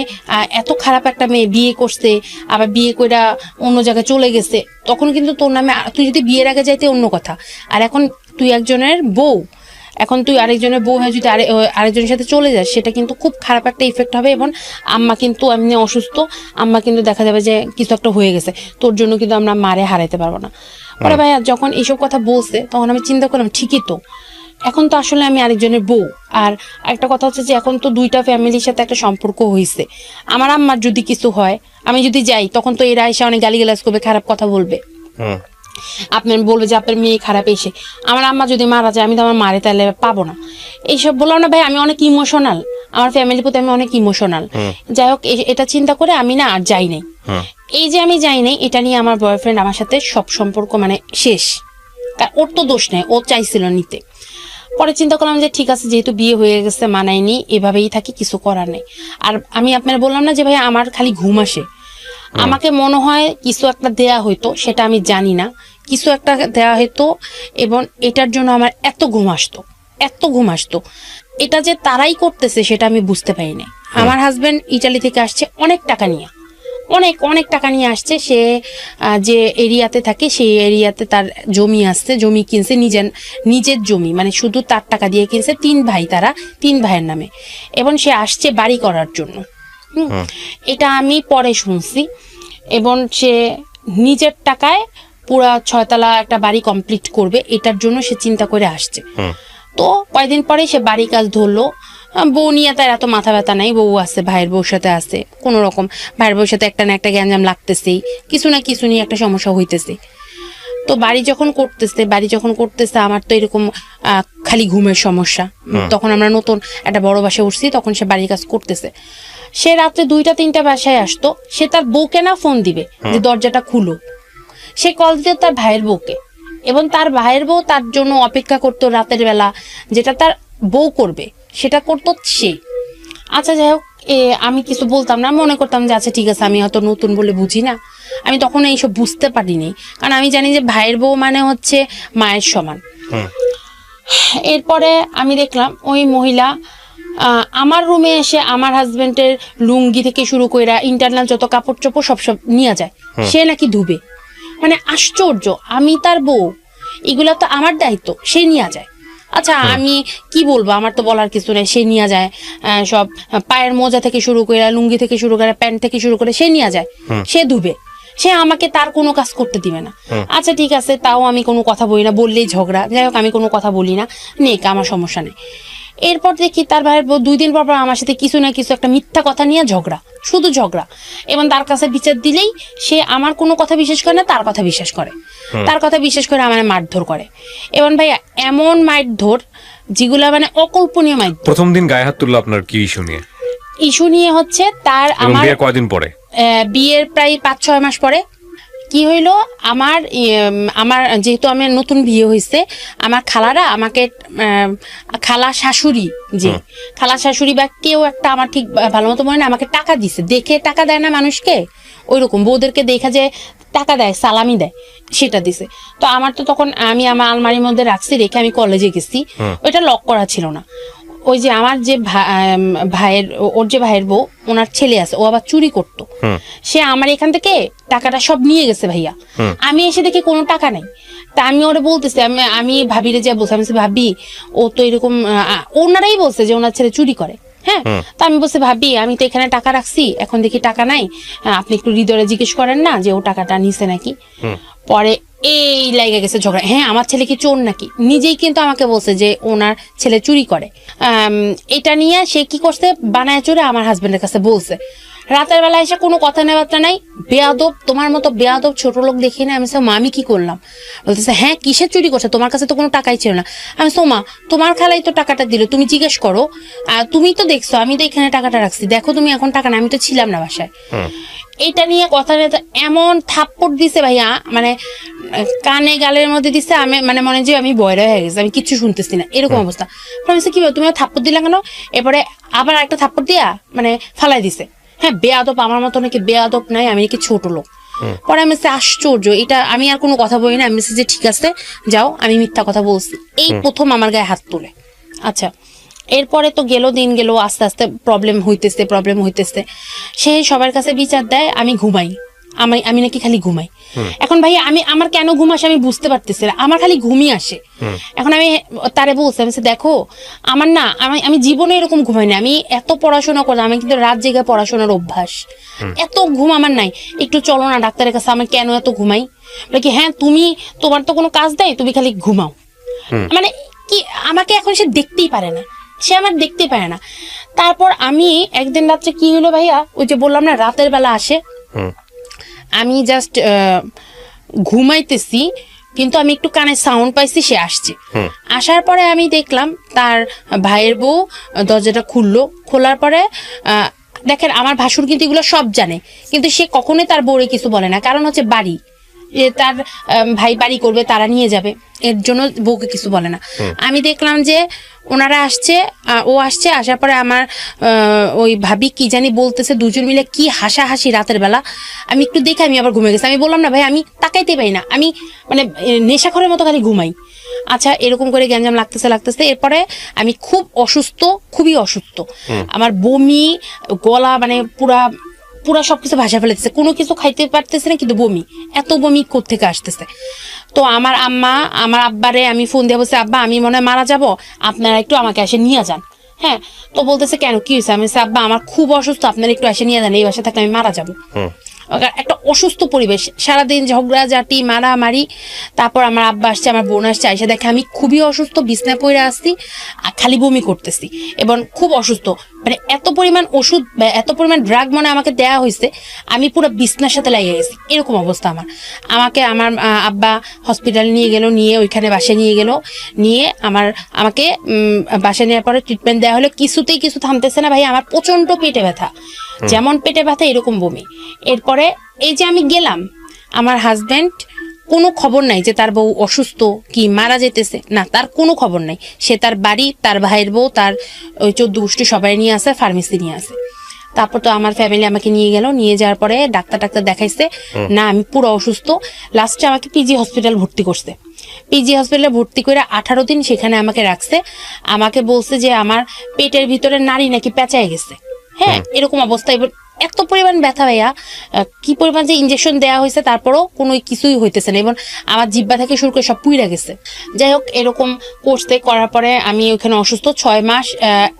এত খারাপ একটা মেয়ে বিয়ে করছে, আবার বিয়ে কইরা অন্য জায়গায় চলে গেছে, তখন কিন্তু তোর নামে, তুই যদি বিয়ের আগে যাইতে অন্য কথা, আর এখন তুই একজনের বউ, এখন তুই আরেকজনের বউ হয়ে যদি আরেকজনের সাথে চলে যাস, সেটা কিন্তু খুব খারাপ একটা ইফেক্ট হবে। এবং আম্মা কিন্তু এমনি অসুস্থ, আম্মা কিন্তু দেখা যাবে যে কিছু একটা হয়ে গেছে, তোর জন্য কিন্তু আমরা মারে হারাইতে পারবো না। পরে ভাইয়া যখন এইসব কথা বলছে, তখন আমি চিন্তা করলাম ঠিকই তো, এখন তো আসলে আমি আরেকজনের বউ। আর একটা কথা হচ্ছে যে এখন তো দুইটা ফ্যামিলির সাথে একটা সম্পর্ক হয়েছে, আমার আম্মার যদি কিছু হয়, আমি যদি যাই, তখন তো এরা এসে অনেক গালিগালাজ করবে, খারাপ কথা বলবে, আপনার বলবে যে আপনার মেয়ে খারাপ। এসে আমার আম্মা যদি মারা যায়, আমি তো আমার মারে তাহলে পাবো না। এইসব বললাম না ভাই, আমি অনেক ইমোশনাল, আমার ফ্যামিলির প্রতি আমি অনেক ইমোশনাল। যাই হোক, এটা চিন্তা করে আমি না আর যাই নাই। এই যে আমি যাই নাই, এটা নিয়ে আমার বয়ফ্রেন্ড আমার সাথে সব সম্পর্ক মানে শেষ। ওর তো দোষ নেই, ও চাইছিল নিতে। পরে চিন্তা করলাম যে ঠিক আছে, যেহেতু বিয়ে হয়ে গেছে, মানায়নি, এভাবেই থাকি, কিছু করার নেই। আর আমি আপনার বললাম না যে ভাই আমার খালি ঘুম আসে, আমাকে মনে হয় কিছু একটা দেয়া হইতো, সেটা আমি জানি না, কিছু একটা দেয়া হইতো, এবং এটার জন্য আমার এত ঘুম আসতো। এটা যে তারাই করতেছে সেটা আমি বুঝতে পারি নাই। আমার হাজবেন্ড ইটালি থেকে আসছে অনেক টাকা নিয়ে, অনেক টাকা নিয়ে আসছে। সে যে এরিয়াতে থাকে, সেই এরিয়াতে তার জমি আসছে, জমি কিনছে, নিজের জমি, মানে শুধু তার টাকা দিয়ে কিনছে। 3 ভাই, তারা 3 ভাইয়ের নামে, এবং সে আসছে বাড়ি করার জন্য। এটা আমি পরে শুনছি। এবং সে নিজের টাকায় পুরা 6 তলা একটা বাড়ি কমপ্লিট করবে, এটার জন্য সে চিন্তা করে আসছে। তো কয়েকদিন পরে সে বাড়ি কাজ ধরলো। বউ নিয়ে তার এত মাথা ব্যথা নাই, বউ আছে, ভাইয়ের বউর সাথে আছে, কোনো রকম ভাইয়ের বউর সাথে একটা না একটা গ্যাঞ্জাম লাগতেছেই, কিছু না কিছু নিয়ে একটা সমস্যা হইতেছে। তো বাড়ি যখন করতেছে আমার তো এরকম খালি ঘুমের সমস্যা। তখন আমরা নতুন একটা বড় বাসায় উঠছি, তখন সে বাড়ির কাজ করতেছে। সে রাত্রে 2টা-3টা বাসায় আসতো, সে তার বউকে না ফোন দিবে যে দরজাটা খুলো, সে কল দিত তার ভাইয়ের বউকে, এবং তার ভাইয়ের বউ তার জন্য অপেক্ষা করতো রাতের বেলা, যেটা তার বউ করবে সেটা করতো সে। আচ্ছা যাই হোক, আমি কিছু বলতাম না, মনে করতাম যে আচ্ছা ঠিক আছে, আমি হয়তো নতুন বলে বুঝি না। আমি তখন এইসব বুঝতে পারিনি, কারণ আমি জানি যে ভাইয়ের বউ মানে হচ্ছে মায়ের সমান। এরপরে আমি দেখলাম ওই মহিলা আমার রুমে এসে আমার হাজবেন্ডের লুঙ্গি থেকে শুরু করে ইন্টারনাল যত কাপড় চোপড় সব নিয়ে যায়, সে নাকি ধুবে। মানে আশ্চর্য, আমি তার বউ, এগুলা তো আমার দায়িত্ব, সে নিয়ে যায়। আচ্ছা আমি কি বলবো, আমার তো বলার কিছু নেই, সে নিয়ে যায় সব, পায়ের মোজা থেকে শুরু করে, লুঙ্গি থেকে শুরু করে, প্যান্ট থেকে শুরু করে সে নিয়ে যায়, সে ধুবে, সে আমাকে তার কোনো কাজ করতে দিবে না। আচ্ছা ঠিক আছে, তাও আমি কোনো কথা বলি না, বললেই ঝগড়া। যাই হোক, আমি কোনো কথা বলি না, নেই, আমার সমস্যা নেই। এরপর দেখি তার ভাইয়ের 2 দিন পর আমার সাথে কিছু না কিছু একটা মিথ্যা কথা নিয়ে ঝগড়া, শুধু ঝগড়া। এবং তার কাছে বিচার দিলেই সে আমার কোনো কথা বিশ্বাস করে না, তার কথা বিশ্বাস করে, আমার মারধর করে। এবং ভাইয়া এমন মারধর যেগুলা মানে অকল্পনীয় মারধর। প্রথম দিন গায়ে হাত তুললো আপনার কি ইস্যু নিয়ে হচ্ছে তার, আমার কয়দিন পরে, বিয়ের প্রায় 5-6 মাস পরে কি হইলো, আমার যেহেতু আমার নতুন বিয়ে হয়েছে, আমার খালারা আমাকে, খালা শাশুড়ি বা কেউ একটা, আমার ঠিক ভালো মতো মনে না, আমাকে টাকা দিছে। দেখে টাকা দেয় না মানুষকে, ওইরকম বউদেরকে দেখা যে টাকা দেয়, সালামি দেয়, সেটা দিছে। তো আমার তো তখন, আমি আমার আলমারির মধ্যে রাখছি, রেখে আমি কলেজে গেছি, ওইটা লক করা ছিল না। ওই যে আমার যে ওর যে ভাইয়ের বউ, ওনার ছেলে আছে, ও আবার চুরি করতো, সে আমার এখান থেকে টাকাটা সব নিয়ে গেছে ভাইয়া। আমি এসে দেখি কোনো টাকা নাই। তা আমি ওরা বলতেছি, আমি ভাবিরে যা বলছি, আমি বলছি, ভাবি ও তো এরকম ওনারাই বলছে যে ওনার ছেলে চুরি করে। হ্যাঁ, তা আমি বলছি, ভাবি আমি তো এখানে টাকা রাখছি, এখন দেখি টাকা নাই, আপনি একটু হৃদয়ে জিজ্ঞেস করেন না যে ও টাকাটা নিছে নাকি। পরে এই লাইগা গেছে ঝগড়া, হ্যাঁ আমার ছেলে কি চোর নাকি, নিজেই কিন্তু আমাকে বলছে যে ওনার ছেলে চুরি করে। এটা নিয়ে সে কি করছে, বানায় চোরে আমার হাজবেন্ডের কাছে বলছে। রাতের বেলা এসে কোনো কথা নেবার্তা নাই, বেয়াদব, তোমার মতো বেয়াদব ছোট লোক দেখি না। আমি মা আমি কি করলাম, বলতেছে হ্যাঁ কিসের চুরি করছে, তোমার কাছে তো কোনো টাকাই ছিল না। আমি মা তোমার খালাই তো টাকাটা দিল, তুমি জিজ্ঞেস করো, তুমি তো দেখছো আমি তো এখানে টাকাটা রাখছি, দেখো তুমি এখন টাকা না, আমি তো ছিলাম না বাসায়। এটা নিয়ে কথা নিয়ে এমন থাপ্পড় দিছে ভাইয়া, মানে কানে গালের মধ্যে দিছে, আমি মানে মনে যে আমি বয়রা হয়ে গেছে, আমি কিচ্ছু শুনতেছি না, এরকম অবস্থা। কি তুমি থাপ্পড় দিলা কেন, এরপরে আবার একটা থাপ্পড় দিয়া মানে ফালাই দিছে। হ্যাঁ বেয়াদব, আমার মতো নাকি বেয়াদব নাই, আমি নাকি ছোট লোক। পরে আমি আশ্চর্য, এটা আমি আর কোনো কথা বলি না, আমি যে ঠিক আছে যাও, আমি মিথ্যা কথা বলছি, এই প্রথম আমার গায়ে হাত তুলে। আচ্ছা, এরপরে তো গেল দিন গেল, আস্তে আস্তে প্রবলেম হইতেছে, সে সবার কাছে বিচার দেয় আমি ঘুমাই, আমি নাকি খালি ঘুমাই। এখন ভাই আমি আমার কেন ঘুম আসে আমি বুঝতে পারতেছি না, আমার খালি ঘুমই আসে। এখন আমি তারে বলছি, আমি দেখো আমার না, আমি জীবনে এরকম ঘুমাই না, আমি এত পড়াশোনা করলাম, আমি কিন্তু রাত জেগে পড়াশোনার অভ্যাস, এত ঘুম আমার নাই, একটু চলো না ডাক্তারের কাছে, আমি কেন এত ঘুমাই। কি হ্যাঁ তোমার তো কোনো কাজ দেয়, তুমি খালি ঘুমাও। মানে কি আমাকে এখন সে দেখতেই পারে না, সে আমার দেখতে পারে না। তারপর আমি একদিন রাত্রে কি হলো ভাইয়া, ওই যে বললাম না রাতের বেলা আসে, আমি জাস্ট ঘুমাইতেছি, কিন্তু আমি একটু কানে সাউন্ড পাইছি, সে আসছে। আসার পরে আমি দেখলাম তার ভাইয়ের বউ দরজাটা খোলার পরে দেখেন আমার ভাসুর কিন্তু এগুলো সব জানে, কিন্তু সে কখনোই তার বউরে কিছু বলে না, কারণ হচ্ছে বাড়ি, যে তার ভাই বাড়ি করবে, তারা নিয়ে যাবে, এর জন্য বউকে কিছু বলে না। আমি দেখলাম যে ওনারা আসছে, ও আসছে, আসার পরে আমার ওই ভাবি কি জানি বলতেছে, দুজন মিলে কি হাসাহাসি রাতের বেলা। আমি একটু দেখে আমি আবার ঘুমিয়ে গেছি। আমি বললাম না ভাই আমি তাকাইতে পারি না, আমি মানে নেশাখরের মতো খালি ঘুমাই। আচ্ছা, এরকম করে গ্যাঞ্জাম লাগতেছে। এরপরে আমি খুবই অসুস্থ, আমার বমি, গলা মানে পুরা সবকিছু ভাষা ফেলেছে, কোনো কিছু খাইতে পারতেছে না, কিন্তু বমি, এত বমি কোত্থেকে আসতেছে। তো আমার আব্বারে আমি ফোন দিয়ে বলছি, আব্বা আমি মনে হয় মারা যাবো, আপনারা একটু আমাকে এসে নিয়ে যান। হ্যাঁ, তো বলতেছে কেন কি হয়েছে, আমি আব্বা আমার খুব অসুস্থ, আপনারা একটু এসে নিয়ে যান, এই বাসা থাকলে আমি মারা যাবো। একটা অসুস্থ পরিবেশ, সারাদিন ঝগড়াঝাটি মারামারি। তারপর আমার আব্বা আসছে, আমার বোন আসছে, এসে দেখে আমি খুবই অসুস্থ, বিছনা পড়ে আসছি, খালি বমি করতেছি এবং খুব অসুস্থ। মানে এত পরিমাণ ওষুধ, এত পরিমাণ ড্রাগ মানে আমাকে দেয়া হয়েছে, আমি পুরো বিছনার সাথে লাগিয়ে গেছি, এরকম অবস্থা আমার। আমার আব্বা হসপিটাল নিয়ে ওইখানে বাসায় নিয়ে আমাকে বাসায় নেওয়ার পরে ট্রিটমেন্ট দেওয়া হলো, কিছুতেই কিছু থামতেছে না ভাই, আমার প্রচন্ড পেটে ব্যথা, যেমন পেটে ব্যথা এরকম বমি। এরপরে এই যে আমি গেলাম, আমার হাজবেন্ড কোনো খবর নাই যে তার বউ অসুস্থ কি মারা যেতেছে, না তার কোনো খবর নাই। সে তার বাড়ি, তার ভাইয়ের বউ, তার ওই 14 গোষ্ঠী সবাই নিয়ে আসে, ফার্মেসি নিয়ে আসে। তারপর তো আমার ফ্যামিলি আমাকে নিয়ে যাওয়ার পরে ডাক্তার দেখাইছে, না আমি পুরো অসুস্থ। লাস্টে আমাকে পিজি হসপিটাল ভর্তি করছে। পিজি হসপিটালে ভর্তি করে 18 দিন সেখানে আমাকে রাখছে। আমাকে বলছে যে আমার পেটের ভিতরে নাড়ি নাকি পেঁচায় গেছে। হ্যাঁ, এরকম অবস্থা। এবার এত পরিমাণ ব্যথা ভাইয়া, কি পরিমাণ যে ইনজেকশন দেওয়া হয়েছে, তারপরও কোনো কিছুই হইতেছে না, এবং আমার জিব্বা থেকে শুরু করে সব পুইরা গেছে। যাই হোক, এরকম করার পরে আমি ওখানে অসুস্থ 6 মাস,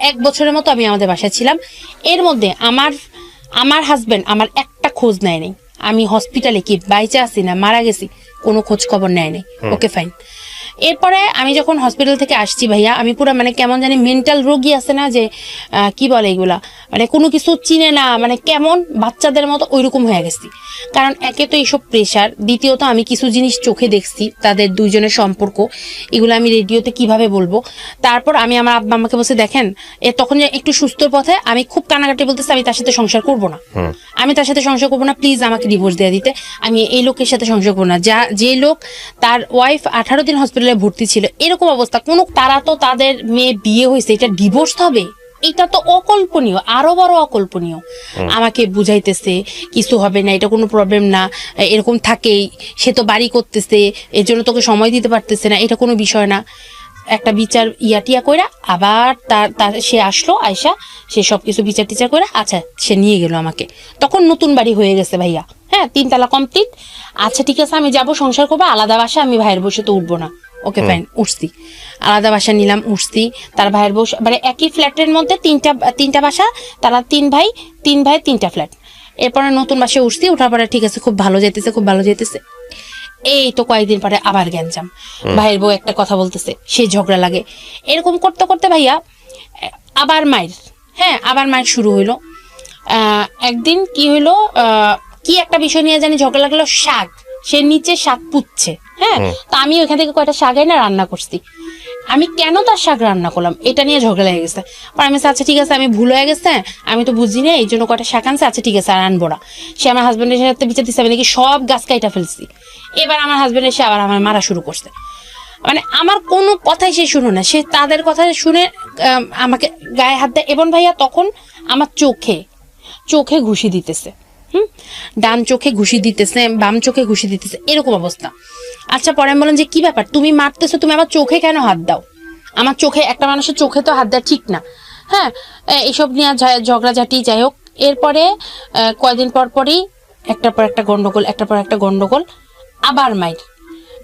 1 বছরের মতো আমি আমাদের বাসায় ছিলাম। এর মধ্যে আমার হাজবেন্ড আমার একটা খোঁজ নেয়নি, আমি হসপিটালে কি বাইচে আছি না মারা গেছি, কোনো খোঁজ খবর নেয়নি। Okay fine. এরপরে আমি যখন হসপিটাল থেকে আসছি ভাইয়া, আমি পুরো মানে কেমন জানি মেন্টাল রোগী আছে না, যে কি বলে এগুলা, মানে কোনো কিছু চিনে না, মানে কেমন বাচ্চাদের মতো ওইরকম হয়ে গেছি। কারণ একে তো এইসব প্রেশার, দ্বিতীয়ত আমি কিছু জিনিস চোখে দেখছি, তাদের দুইজনের সম্পর্ক, এগুলো আমি রেডিওতে কিভাবে বলবো। তারপর আমি আমার আব্বা আমাকে বলছে, দেখেন তখন একটু সুস্থর পথে, আমি খুব কানাকাটি বলতেছি, আমি তার সাথে সংসার করবো না, প্লিজ আমাকে ডিভোর্স দিয়ে দিতে, আমি এই লোকের সাথে সংসার করবো না। যে লোক তার ওয়াইফ 18 দিন হসপিটালে ভর্তি ছিল, এরকম অবস্থা, তারা তো তাদের মেয়ে বিয়ে হয়েছে, এটা ডিভোর্স হবে, এটা তো অকল্পনীয়, আরো বড় অকল্পনীয়। আমাকে বুঝাইতেছে কিছু হবে না, এটা কোনো প্রবলেম না, এরকম থাকেই, সে তো বাড়ি করতেছে, এর জন্য তোকে সময় দিতে পারতেছে না, এটা কোনো বিষয় না। একটা বিচার টিয়া কইরা আবার তার সে আসলো আয়সা, সে সবকিছু বিচার টিচার করে আচ্ছা সে নিয়ে গেল আমাকে। তখন নতুন বাড়ি হয়ে গেছে ভাইয়া, হ্যাঁ 3 তলা কমপ্লিট। আচ্ছা ঠিক আছে আমি যাব সংসার করবো, আলাদা বাসা, আমি ভাইয়ের বসে তো উঠবো না। ওকে ফাইন, উঠছি, আলাদা বাসা নিলাম, উঠছি। তার ভাইয়ের বউ মানে একই ফ্ল্যাটের মধ্যে তিনটা বাসা, তারা 3 ভাই 3টা ফ্ল্যাট। এরপরে নতুন বাসায় উঠছি, ওঠার পরে ঠিক আছে খুব ভালো যেতেছে। এই তো কয়েকদিন পরে আবার গ্যাঞ্জাম, ভাইয়ের বউ একটা কথা বলতেছে, সে ঝগড়া লাগে। এরকম করতে করতে ভাইয়া আবার মায়ের শুরু হইলো। একদিন কি হইলো, কি একটা বিষয় নিয়ে জানি ঝগড়া লাগলো, শাক, সে নিচে শাক পুচ্ছে, হ্যাঁ। তো আমি ওইখান থেকে কয়টা শাক এনে রান্না করছি। আমি কেন তার শাক রান্না করলাম এটা নিয়ে ঝগড়া লেগে গেছে। পরে আমি আচ্ছা ঠিক আছে আমি ভুল হয়ে গেছে, আমি তো বুঝি না, এই জন্য কয়টা শাক আনছে, আচ্ছা ঠিক আছে আর আনবো না। সে আমার হাজবেন্ডের সাথে বিচার দিচ্ছে আমি নাকি সব গাছ কাইটা ফেলছি। এবার আমার হাজবেন্ড এসে আবার আমার মারা শুরু করছে, মানে আমার কোনো কথাই সে শুনো না, সে তাদের কথা শুনে আমাকে গায়ে হাত দেয়। এবং ভাইয়া তখন আমার চোখে ঘুষি দিতেছে, ডান চোখে ঘুষি দিতেছে, বাম চোখে ঘুষি দিতেছে, এরকম অবস্থা। আচ্ছা পরে আমি বললাম যে কি ব্যাপার, তুমি মারতেছো, তুমি আমার চোখে কেন হাত দাও? আমার চোখে, একটা মানুষের চোখে তো হাত দেওয়া ঠিক না, হ্যাঁ। এইসব নিয়ে ঝগড়াঝাটি, যাই হোক। এরপরে কয়েকদিন পরই একটার পর একটা গন্ডগোল, আবার মাইর।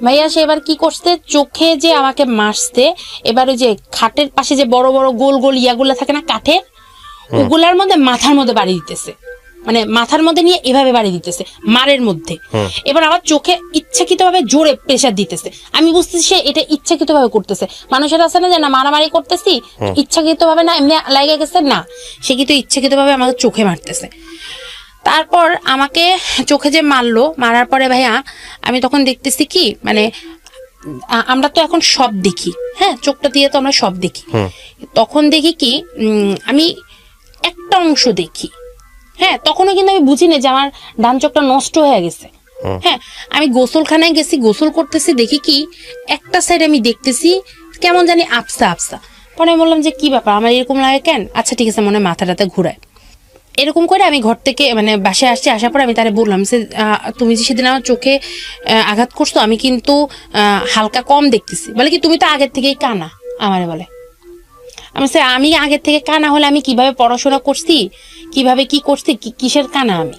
ভাইয়া সে এবার কি করছে, চোখে যে আমাকে মারছে, এবার ওই যে খাটের পাশে যে বড় বড় গোল গোল ইয়াগুলা থাকে না কাঠের, ওগুলার মধ্যে মাথার মধ্যে বাড়ি দিতেছে, মানে মাথার মধ্যে নিয়ে এভাবে বাড়ি দিতেছে মারের মধ্যে। এবার আমার চোখে ইচ্ছাকৃত ভাবে জোরে প্রেসার দিতেছে, আমি বুঝতেছি সে এটা ইচ্ছাকৃত ভাবে করতেছে। মানুষের আছে না যে না মারামারি করতেছি ইচ্ছাকৃত ভাবে, না এমনি লাগে গেছে, না সে কিন্তু ইচ্ছাকৃত ভাবে আমাকে চোখে মারতেছে। তারপর আমাকে চোখে যে মারার পরে ভাইয়া আমি তখন দেখতেছি কি, মানে আমরা তো এখন সব দেখি, হ্যাঁ চোখটা দিয়ে তো আমরা সব দেখি। তখন দেখি কি আমি একটা অংশ দেখি, হ্যাঁ তখনও কিন্তু আমি বুঝি না যে আমার ডান চোখটা নষ্ট হয়ে গেছে। হ্যাঁ আমি গোসলখানায় গেছি, গোসল করতেছি, দেখি কি একটা সাইড আমি দেখতেছি কেমন জানি আফসা। পরে আমি বললাম যে কি ব্যাপার, আমার এরকম লাগে কেন? আচ্ছা ঠিক আছে, মনে হয় মাথাটাতে ঘুরায়। এরকম করে আমি ঘর থেকে মানে বাসায় আসছি, আসার পর আমি তারে বললাম যে তুমি যে সেদিন আমার চোখে আঘাত করছো, আমি কিন্তু হালকা কম দেখতেছি। বলে কি তুমি তো আগের থেকেই কানা, আমারে বলে। আমি আগের থেকে কানা হলে আমি কিভাবে পড়াশোনা করছি, কিভাবে কি করছি, কিসের কানা আমি?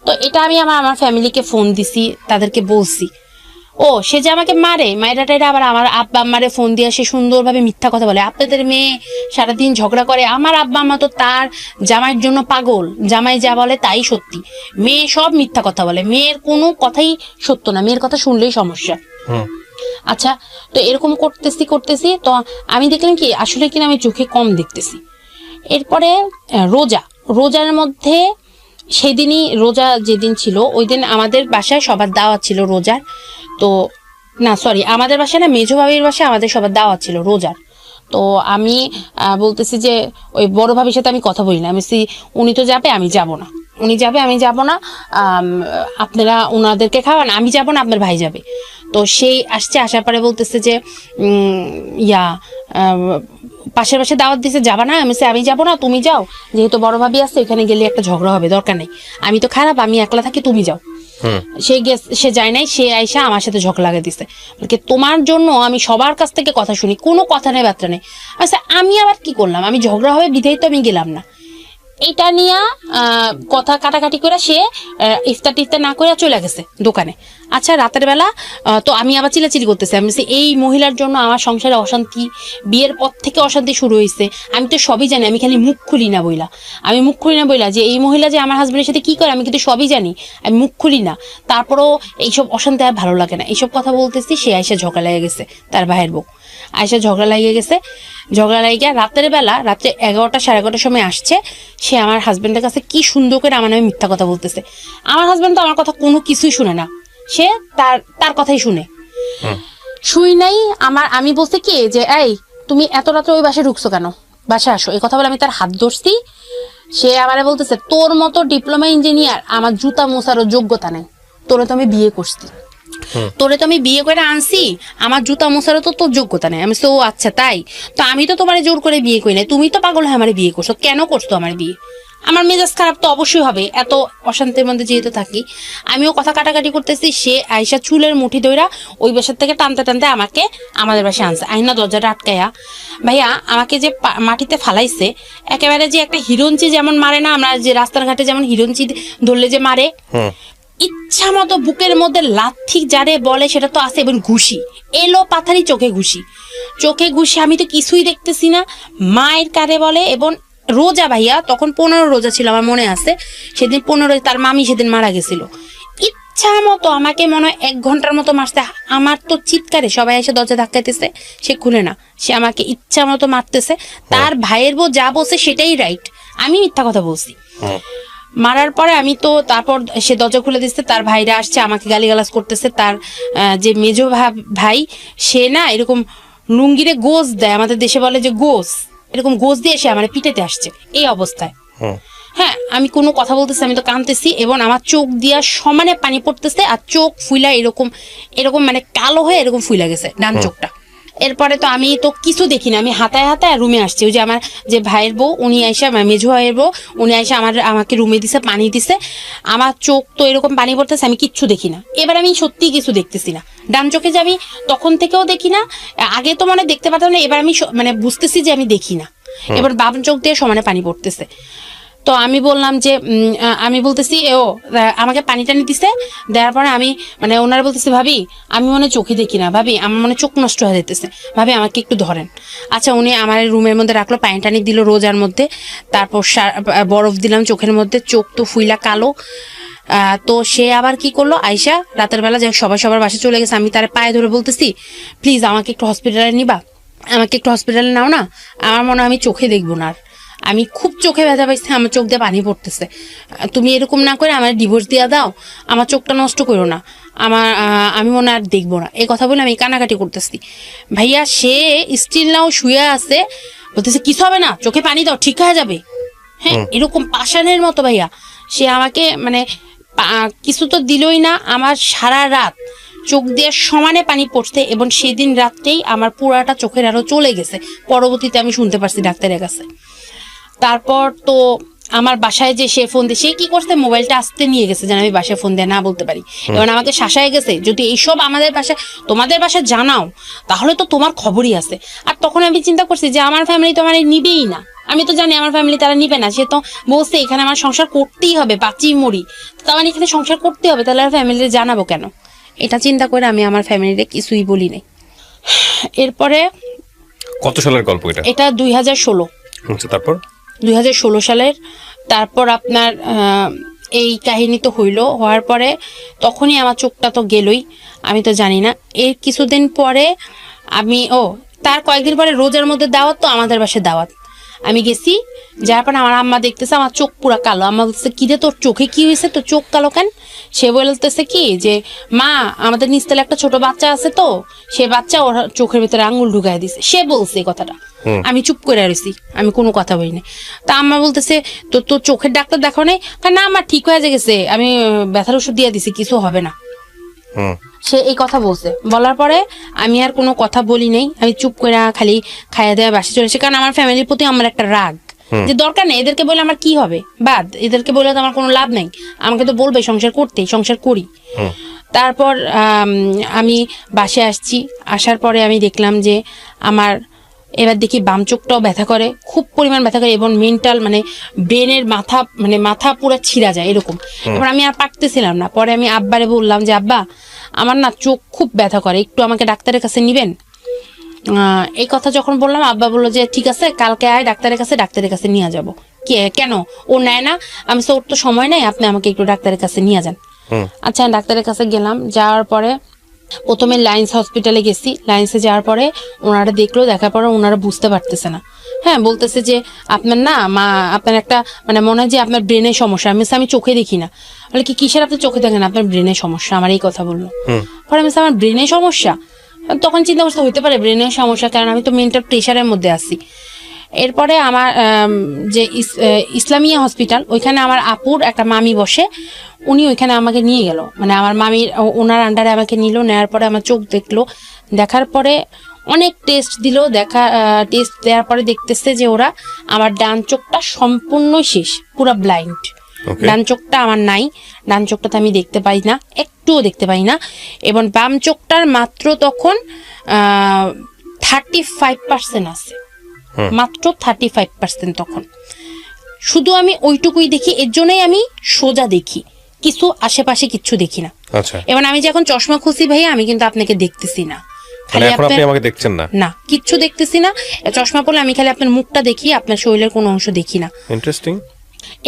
তো এটা আমি আমার ফ্যামিলিকে ফোন দিছি, তাদেরকে বলছি। ও সে যে আমাকে মায়েরা আবার আমার আব্বা আম্মারে ফোন দিয়ে সে সুন্দরভাবে মিথ্যা কথা বলে, আপনাদের মেয়ে সারাদিন ঝগড়া করে। আমার আব্বা আম্মা তো তার জামাইয়ের জন্য পাগল, জামাই যা বলে তাই সত্যি, মেয়ে সব মিথ্যা কথা বলে, মেয়ের কোনো কথাই সত্য না, মেয়ের কথা শুনলেই সমস্যা। আচ্ছা তো এরকম করতেছি তো আমি দেখলাম কি আসলে কিনা আমি চোখে কম দেখতেছি। এরপরে রোজার মধ্যে সেদিনই, রোজা যেদিন ছিল ওই দিন আমাদের বাসায় সবার দাওয়াত ছিল রোজার। তো না সরি, আমাদের বাসায় না, মেজো ভাবির বাসায় আমাদের সবার দাওয়াত ছিল রোজার। তো আমি বলতেছি যে ওই বড় ভাবির সাথে আমি কথা বলি না, আমি উনি তো যাবে আমি যাব না, উনি যাবে আমি যাব না, আপনারা ওনাদেরকে খাওয়ান, আমি যাব না, আপনার ভাই যাবে। তো সেই আসার পরে বলতেছে যে পাশের পাশে দাওয়াত দিছে, যাবা না? আমি যাবো না, তুমি যাও, যেহেতু বড় ভাবি আছে ওইখানে গেলে একটা ঝগড়া হবে, দরকার নেই, আমি তো খারাপ, আমি একলা থাকি, তুমি যাও। সে যায় নাই, সে আইসা আমার সাথে ঝগড়া লাগিয়ে দিছে, তোমার জন্য আমি সবার কাছ থেকে কথা শুনি, কোনো কথা নেই বার্তা নেই। আচ্ছা আমি আবার কি করলাম, আমি ঝগড়া হবে বিধায় তো আমি গেলাম না। এটা নিয়ে কথা কাটাকাটি করে সে ইফতার না করে চলে গেছে দোকানে। আচ্ছা রাতের বেলা তো আমি আবার চিলাচিলি করতেছি, আমি এই মহিলার জন্য আমার সংসারে অশান্তি, বিয়ের পর থেকে অশান্তি শুরু হয়েছে, আমি তো সবই জানি, আমি খালি মুখ খুলি না বইলা যে এই মহিলা যে আমার হাজবেন্ডের সাথে কি করে আমি কিন্তু সবই জানি, আমি মুখ খুলি না। তারপরও এইসব অশান্তি আর ভালো লাগে না, এইসব কথা বলতেছি, সে আইসা ঝগড়া লেগে গেছে, তার ভাইয়ের বউ আইসা ঝগড়া লাগিয়ে গেছে। রাতের বেলা, রাত্রে 11টা সাড়ে 11টার সময় আসছে, সে আমার হাজবেন্ডের কাছে কি সুন্দর করে আমার নামে মিথ্যা কথা বলতেছে। আমার হাজবেন্ড তো আমার কথা কোনো কিছুই শুনে না, সে তার কথাই শুই নাই। আমি বলছি কি যে এই তুমি এত রাত্রে ওই বাসায় ঢুকছো কেন, বাসায় আসো, এই কথা বলে আমি তার হাত ধরছি। সে আমারে বলতেছে তোর মতো ডিপ্লোমা ইঞ্জিনিয়ার আমার জুতা মোছারও যোগ্যতা নেই, তোরে তো আমি বিয়ে করছি, তোরে তো আমি বিয়ে করে আনছি, আমার জুতা মোছারও তো তোর যোগ্যতা নেই। আমি ও আচ্ছা তাই, তো আমি তো তোমার জোর করে বিয়ে করি নাই, তুমি তো পাগল হয়ে আমার বিয়ে করছো, কেন করছো আমার বিয়ে? আমার মেজাজ খারাপ তো অবশ্যই হবে, এত অশান্তির মধ্যে যেহেতু থাকি। আমিও কথা কাটাকাটি করতেছি, সে আয়সা চুলের মুঠি ধইরা ওই বাসার থেকে টানতে টানতে আমাকে আমাদের বাসায় আনছে, আইনা দরজাটা আটকাইয়া ভাইয়া আমাকে যে মাটিতে ফালাইছে, একেবারে যে একটা হিরঞ্চি যেমন মারে না, আমরা যে রাস্তাঘাটে যেমন হিরঞ্চি ধরলে যে মারে, ইচ্ছা মতো বুকের মধ্যে লাথি যারে বলে সেটা তো আছে, এবং ঘুষি এলো পাথারি, চোখে ঘুষি, আমি তো কিছুই দেখতেছি না, মায়ের কারে বলে। এবং রোজা ভাইয়া, তখন 15 রোজা ছিল আমার মনে আছে, সেদিন 15, তার মামি সেদিন মারা গেছিল, ইচ্ছা মতো আমাকে মনে হয় 1 ঘন্টার মতো মারতে। আমার তো চিৎকারে সবাই এসে দরজা ধাক্কাইতেছে, সে খুলে না, সে আমাকে ইচ্ছা মতো মারতেছে। তার ভাইয়ের বউ যা বলছে সেটাই রাইট, আমি মিথ্যা কথা বলছি। মারার পরে আমি তো তারপর সে দরজা খুলে দিচ্ছে, তার ভাইরা আসছে আমাকে গালিগালাজ করতেছে। তার যে মেজো ভাই, সে না এরকম লুঙ্গিরে গোস দেয়, আমাদের দেশে বলে যে গোস, এরকম গোস দিয়ে সে আমার পিটাতে আসছে এই অবস্থায়। হ্যাঁ, আমি কোনো কথা বলতেছি, আমি তো কাঁদতেছি, এবং আমার চোখ দিয়া সমানে পানি পড়তেছে, আর চোখ ফুইলা এরকম এরকম মানে কালো হয়ে এরকম ফুইলা গেছে ডান চোখটা। এরপরে তো আমি তো কিছু দেখি না, আমি হাতায় রুমে আসছি। ওই যে আমার যে ভাইয়ের বউ, উনি আইসা, মেজো ভাইয়ের বউ, উনি আইসা আমাকে রুমে দিছে, পানি দিছে, আমার চোখ তো এরকম পানি পড়তেছে, আমি কিচ্ছু দেখি না। এবার আমি সত্যি কিছু দেখতেছি না, ডান চোখে যে আমি তখন থেকেও দেখি না, আগে তো মানে দেখতে পারতাম না, এবার আমি মানে বুঝতেছি যে আমি দেখি না, এবার বাম চোখ দিয়ে সমানে পানি পড়তেছে। তো আমি বললাম যে আমি বলতেছি আমাকে পানি টানি দিছে, দেওয়ার পরে আমি মানে ওনারা বলতেছে ভাবি আমি মনে চোখে দেখি না, ভাবি আমার মনে চোখ নষ্ট হয়ে যেতেছে, ভাবি আমাকে একটু ধরেন। আচ্ছা, উনি আমার রুমের মধ্যে রাখলো, পানি টানি দিল রোজার মধ্যে, তারপর বরফ দিলাম চোখের মধ্যে, চোখ তো ফুইলা কালো। তো সে আবার কি করলো, আয়সা রাতের বেলা যে সবার বাসায় চলে গেছে, আমি তার পায়ে ধরে বলতেছি প্লিজ আমাকে একটু হসপিটালে নিবা, আমাকে একটু হসপিটালে নাও না, আমার মনে হয় আমি চোখে দেখবো না আর, আমি খুব চোখে ব্যথা পাইছি, আমার চোখ দিয়ে পানি পড়তেছে, তুমি এরকম না করে আমার ডিভোর্স দিয়ে দাও, আমার চোখটা নষ্ট করো না, আমি মনে আর দেখবো না। এই কথা বলে আমি কানাকাটি করতেছি। ভাইয়া সে স্টিল নাও শুয়ে আছে, বলতেছে কিছু হবে না, চোখে পানি দাও, ঠিক হয়ে যাবে। হ্যাঁ, এরকম পাষাণের মতো ভাইয়া সে আমাকে মানে কিছু তো দিলই না, আমার সারা রাত চোখ দিয়ে সমানে পানি পড়ছে, এবং সেদিন রাত্রেই আমার পুরাটা চোখের আরো চলে গেছে, পরবর্তীতে আমি শুনতে পারছি ডাক্তারের কাছে। তারপর তো আমার বাসায় যে সে ফোন দিয়ে, সে কি করছে মোবাইলটা আসতে নিয়ে গেছে, যেন আমি বাসায় ফোন দিয়ে না বলতে পারি, এবং আমাকে শাসায় গেছে যদি এইসব আমাদের বাসায় তোমাদের বাসায় জানাও তাহলে তো তোমার খবরই আছে। আর তখন আমি চিন্তা করছি যে আমার ফ্যামিলি তো আমার নিবেই না, আমি তো জানি আমার ফ্যামিলি তারা নিবে না, সে তো বলছে এখানে আমার সংসার করতেই হবে, বাঁচি মরি, তো আমার এখানে সংসার করতে হবে, তাহলে আর ফ্যামিলিতে জানাবো কেন? এটা চিন্তা করে আমি আমার ফ্যামিলিতে কিছুই বলি নাই। এরপরে কত সালের গল্প এটা? এটা 2016। তারপর 2016 সালের। তারপর আপনার এই কাহিনী তো হওয়ার পরে তখনই আমার চোখটা তো গেলই, আমি তো জানি না। এর কিছুদিন পরে আমি তার কয়েকদিন পরে রোজার মধ্যে দাওয়াত, তো আমাদের বাসায় দাওয়াত, আমি গেছি, যার পরে আমার আম্মা দেখতেছে আমার চোখ পুরা কালো। আম্মা বলতেছে কি রে তোর চোখে কি হয়েছে, তোর চোখ কালো কেন? সে বলতেছে কি যে মা আমাদের নিচতলা একটা ছোট বাচ্চা আছে, তো সে বাচ্চা ওর চোখের ভিতরে আঙুল ঢুকাই দিছে, সে বলছে এই কথাটা। আমি চুপ করে রয়েছি, আমি কোনো কথা বলি না। তা আম্মা বলতেছে তোর চোখের ডাক্তার দেখাও নাই? না আমার ঠিক হয়ে গেছে, আমি ব্যথার ওষুধ দিয়ে দিছি, কিছু হবে না। সে এই কথা বলছে, বলার পরে আমি আর কোনো কথা বলি নাই, আমি চুপ করে খালি খাইয়া দেওয়া বাসে চলেছে, কারণ আমার ফ্যামিলির প্রতি আমার একটা রাগ, যে দরকার নেই এদেরকে বলে আমার কি হবে, বাদ, এদেরকে বলে তো আমার কোনো লাভ নাই, আমাকে তো বলবে সংসার করতে, সংসার করি। তারপর আমি বাসে আসছি, আসার পরে আমি দেখলাম যে আমার এবার দেখি বাম চোখটাও ব্যথা করে, খুব পরিমাণ ব্যথা করে, এবং মেন্টাল মানে ব্রেনের মাথা পুরো ছিঁড়া যায় এরকম। এবার আমি আর পারতেছিলাম না, পরে আমি আব্বারে বললাম যে আব্বা আমার না চোখ খুব ব্যথা করে, একটু আমাকে ডাক্তারের কাছে নিবেন। এই কথা যখন বললাম, আব্বা বললো যে ঠিক আছে কালকে আয় ডাক্তারের কাছে নিয়ে যাবো। কেন ও নেয় না? আমি ওর তো সময় নাই, আপনি আমাকে একটু ডাক্তারের কাছে নিয়ে যান। আচ্ছা, ডাক্তারের কাছে গেলাম, যাওয়ার পরে প্রথমে লায়েন্স হসপিটালে গেছি। লায়েন্সে যাওয়ার পরে ওনারা দেখলো, দেখার পরে ওনারা বুঝতে পারতেছে না, হ্যাঁ বলতেছে যে আপনার না আপনার একটা মানে মনে হয় যে আপনার ব্রেনের সমস্যা। আমি চোখে দেখি না, বলে কি কিসের আপনি চোখে দেখেন? আপনার ব্রেনের সমস্যা, আমার এই কথা বললো। পরে আমি আমার ব্রেনের সমস্যা, তখন চিন্তা করতে হইতে পারে ব্রেনের সমস্যা, কারণ আমি তো মেন্টাল প্রেশারের মধ্যে আছি। এরপরে আমার যে ইসলামিয়া হসপিটাল, ওইখানে আমার আপুর একটা মামি বসে, উনি ওইখানে আমাকে নিয়ে গেল, মানে আমার মামির ওনার আন্ডারে আমাকে নিল, নেওয়ার পরে আমার চোখ দেখলো, দেখার পরে অনেক টেস্ট দিল, টেস্ট দেওয়ার পরে দেখতেছে যে ওরা আমার ডান চোখটা সম্পূর্ণ শেষ, পুরো ব্লাইন্ড। ডান চোখটা আমার নাই, ডান চোখটাতে আমি দেখতে পাই না, একটুও দেখতে পাই না। এবং বাম চোখটার মাত্র তখন 35% আছে, মাত্র 35% তখন। শুধু আমি ওইটুকুই দেখি, এর জন্যই আমি সোজা দেখি, কিছু আশেপাশে কিচ্ছু দেখি না। আচ্ছা, এবং আমি যখন চশমা খুলছি ভাইয়া, আমি কিন্তু আপনাকে দেখতেছি না, খালি আপনি আমাকে দেখছেন না, না কিচ্ছু দেখতেছি না। চশমা পরলে আমি খালি আপনার মুখটা দেখি, আপনার শরীরের কোনো অংশ দেখি না। ইন্টারেস্টিং।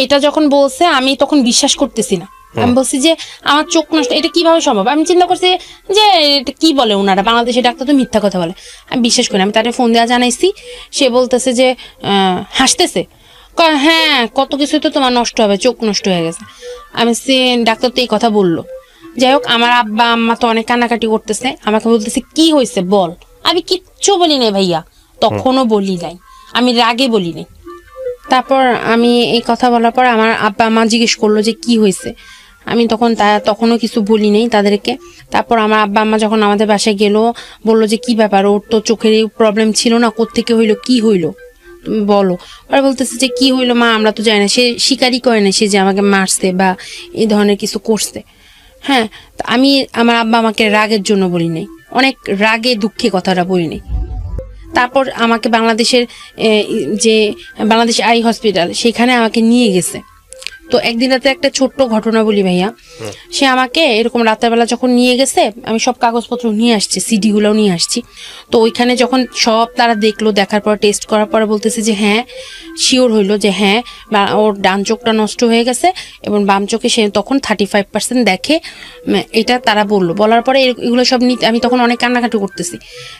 এটা যখন বলছে আমি তখন বিশ্বাস করতেছি না। আমি বলছি যে আমার চোখ নষ্ট, এটা কিভাবে সম্ভব? আমি চিন্তা করছি যে এটা কি বলে ওনারা, বাংলাদেশের ডাক্তার তো মিথ্যা কথা বলে, আমি বিশ্বাস করি। আমি তাকে ফোন দেওয়া জানাইছি, সে বলতেছে যে হাসতেছে, হ্যাঁ কত কিছু তো তোমার নষ্ট হবে, চোখ নষ্ট হয়ে গেছে। আমি সে ডাক্তার তো এই কথা বললো। যাই হোক, আমার আব্বা আম্মা তো অনেক কান্নাকাটি করতেছে, আমাকে বলতেছে কি হয়েছে বল। আমি কিচ্ছু বলি নাই ভাইয়া, তখনও বলি নাই, আমি রাগে বলি নাই। তারপর আমি এই কথা বলার পর আমার আব্বা আম্মা জিজ্ঞেস করলো যে কি হয়েছে, আমি তখনও কিছু বলি নাই তাদেরকে। তারপর আমার আব্বা আম্মা যখন আমাদের বাসায় গেল, বললো যে কি ব্যাপার, ওর তো চোখের প্রবলেম ছিল না, কোত্থেকে হইলো, কি হইলো তুমি বলো। ওরা বলতেছে যে কি হইলো মা, আমরা তো জানি না, সে স্বীকারই করে না সে যে আমাকে মারছে বা এই ধরনের কিছু করছে। হ্যাঁ, আমি আমার আব্বা আমাকে রাগের জন্য বলি নাই, অনেক রাগে দুঃখে কথাটা বলি নাই। তারপর আমাকে বাংলাদেশের যে বাংলাদেশ আই হসপিটাল, সেখানে আমাকে নিয়ে গেছে। তো একদিন রাতে একটা ছোট্ট ঘটনা বলি ভাইয়া, সে আমাকে এরকম রাতের বেলা যখন নিয়ে গেছে, আমি সব কাগজপত্র নিয়ে আসছি, সিডিগুলোও নিয়ে আসছি। তো ওইখানে যখন সব তারা দেখলো, দেখার পর টেস্ট করার পরে বলতেছে যে হ্যাঁ শিওর হইলো যে হ্যাঁ ওর ডান চোখটা নষ্ট হয়ে গেছে এবং বাম চোখে সে তখন 35% দেখে, এটা তারা বলার পরে এগুলো সব নিতে আমি তখন অনেক কান্নাকাটি করতেছি।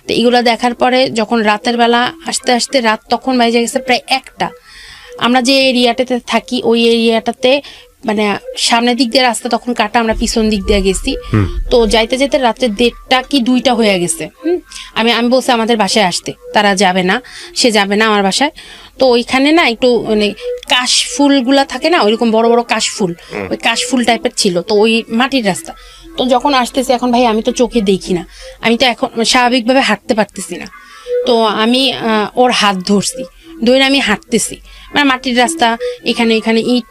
তো এগুলো দেখার পরে যখন রাতের বেলা আস্তে আস্তে রাত তখন বেজে গেছে প্রায় 1টা। আমরা যে এরিয়াটাতে থাকি ওই এরিয়াটাতে মানে সামনের দিক দিয়ে রাস্তা তখন কাটা, আমরা পিছন দিক দিয়ে গেছি। তো যাইতে যেতে রাত্রে 1:30 কি 2টা হয়ে গেছে। আমি বলছি আমাদের বাসায় আসতে, তারা যাবে না, সে যাবে না আমার বাসায়। তো ওইখানে না একটু মানে কাশফুলগুলা থাকে না, ওইরকম বড় বড় কাশফুল, ওই কাশফুল টাইপের ছিল। তো ওই মাটির রাস্তা, তো যখন আসতেছে এখন ভাই আমি তো চোখে দেখি না, আমি তো এখন স্বাভাবিকভাবে হাঁটতে পারতেছি না। তো আমি ওর হাত ধরছি, ধরে আমি হাঁটতেছি, মানে মাটির রাস্তা, এখানে এখানে ইট।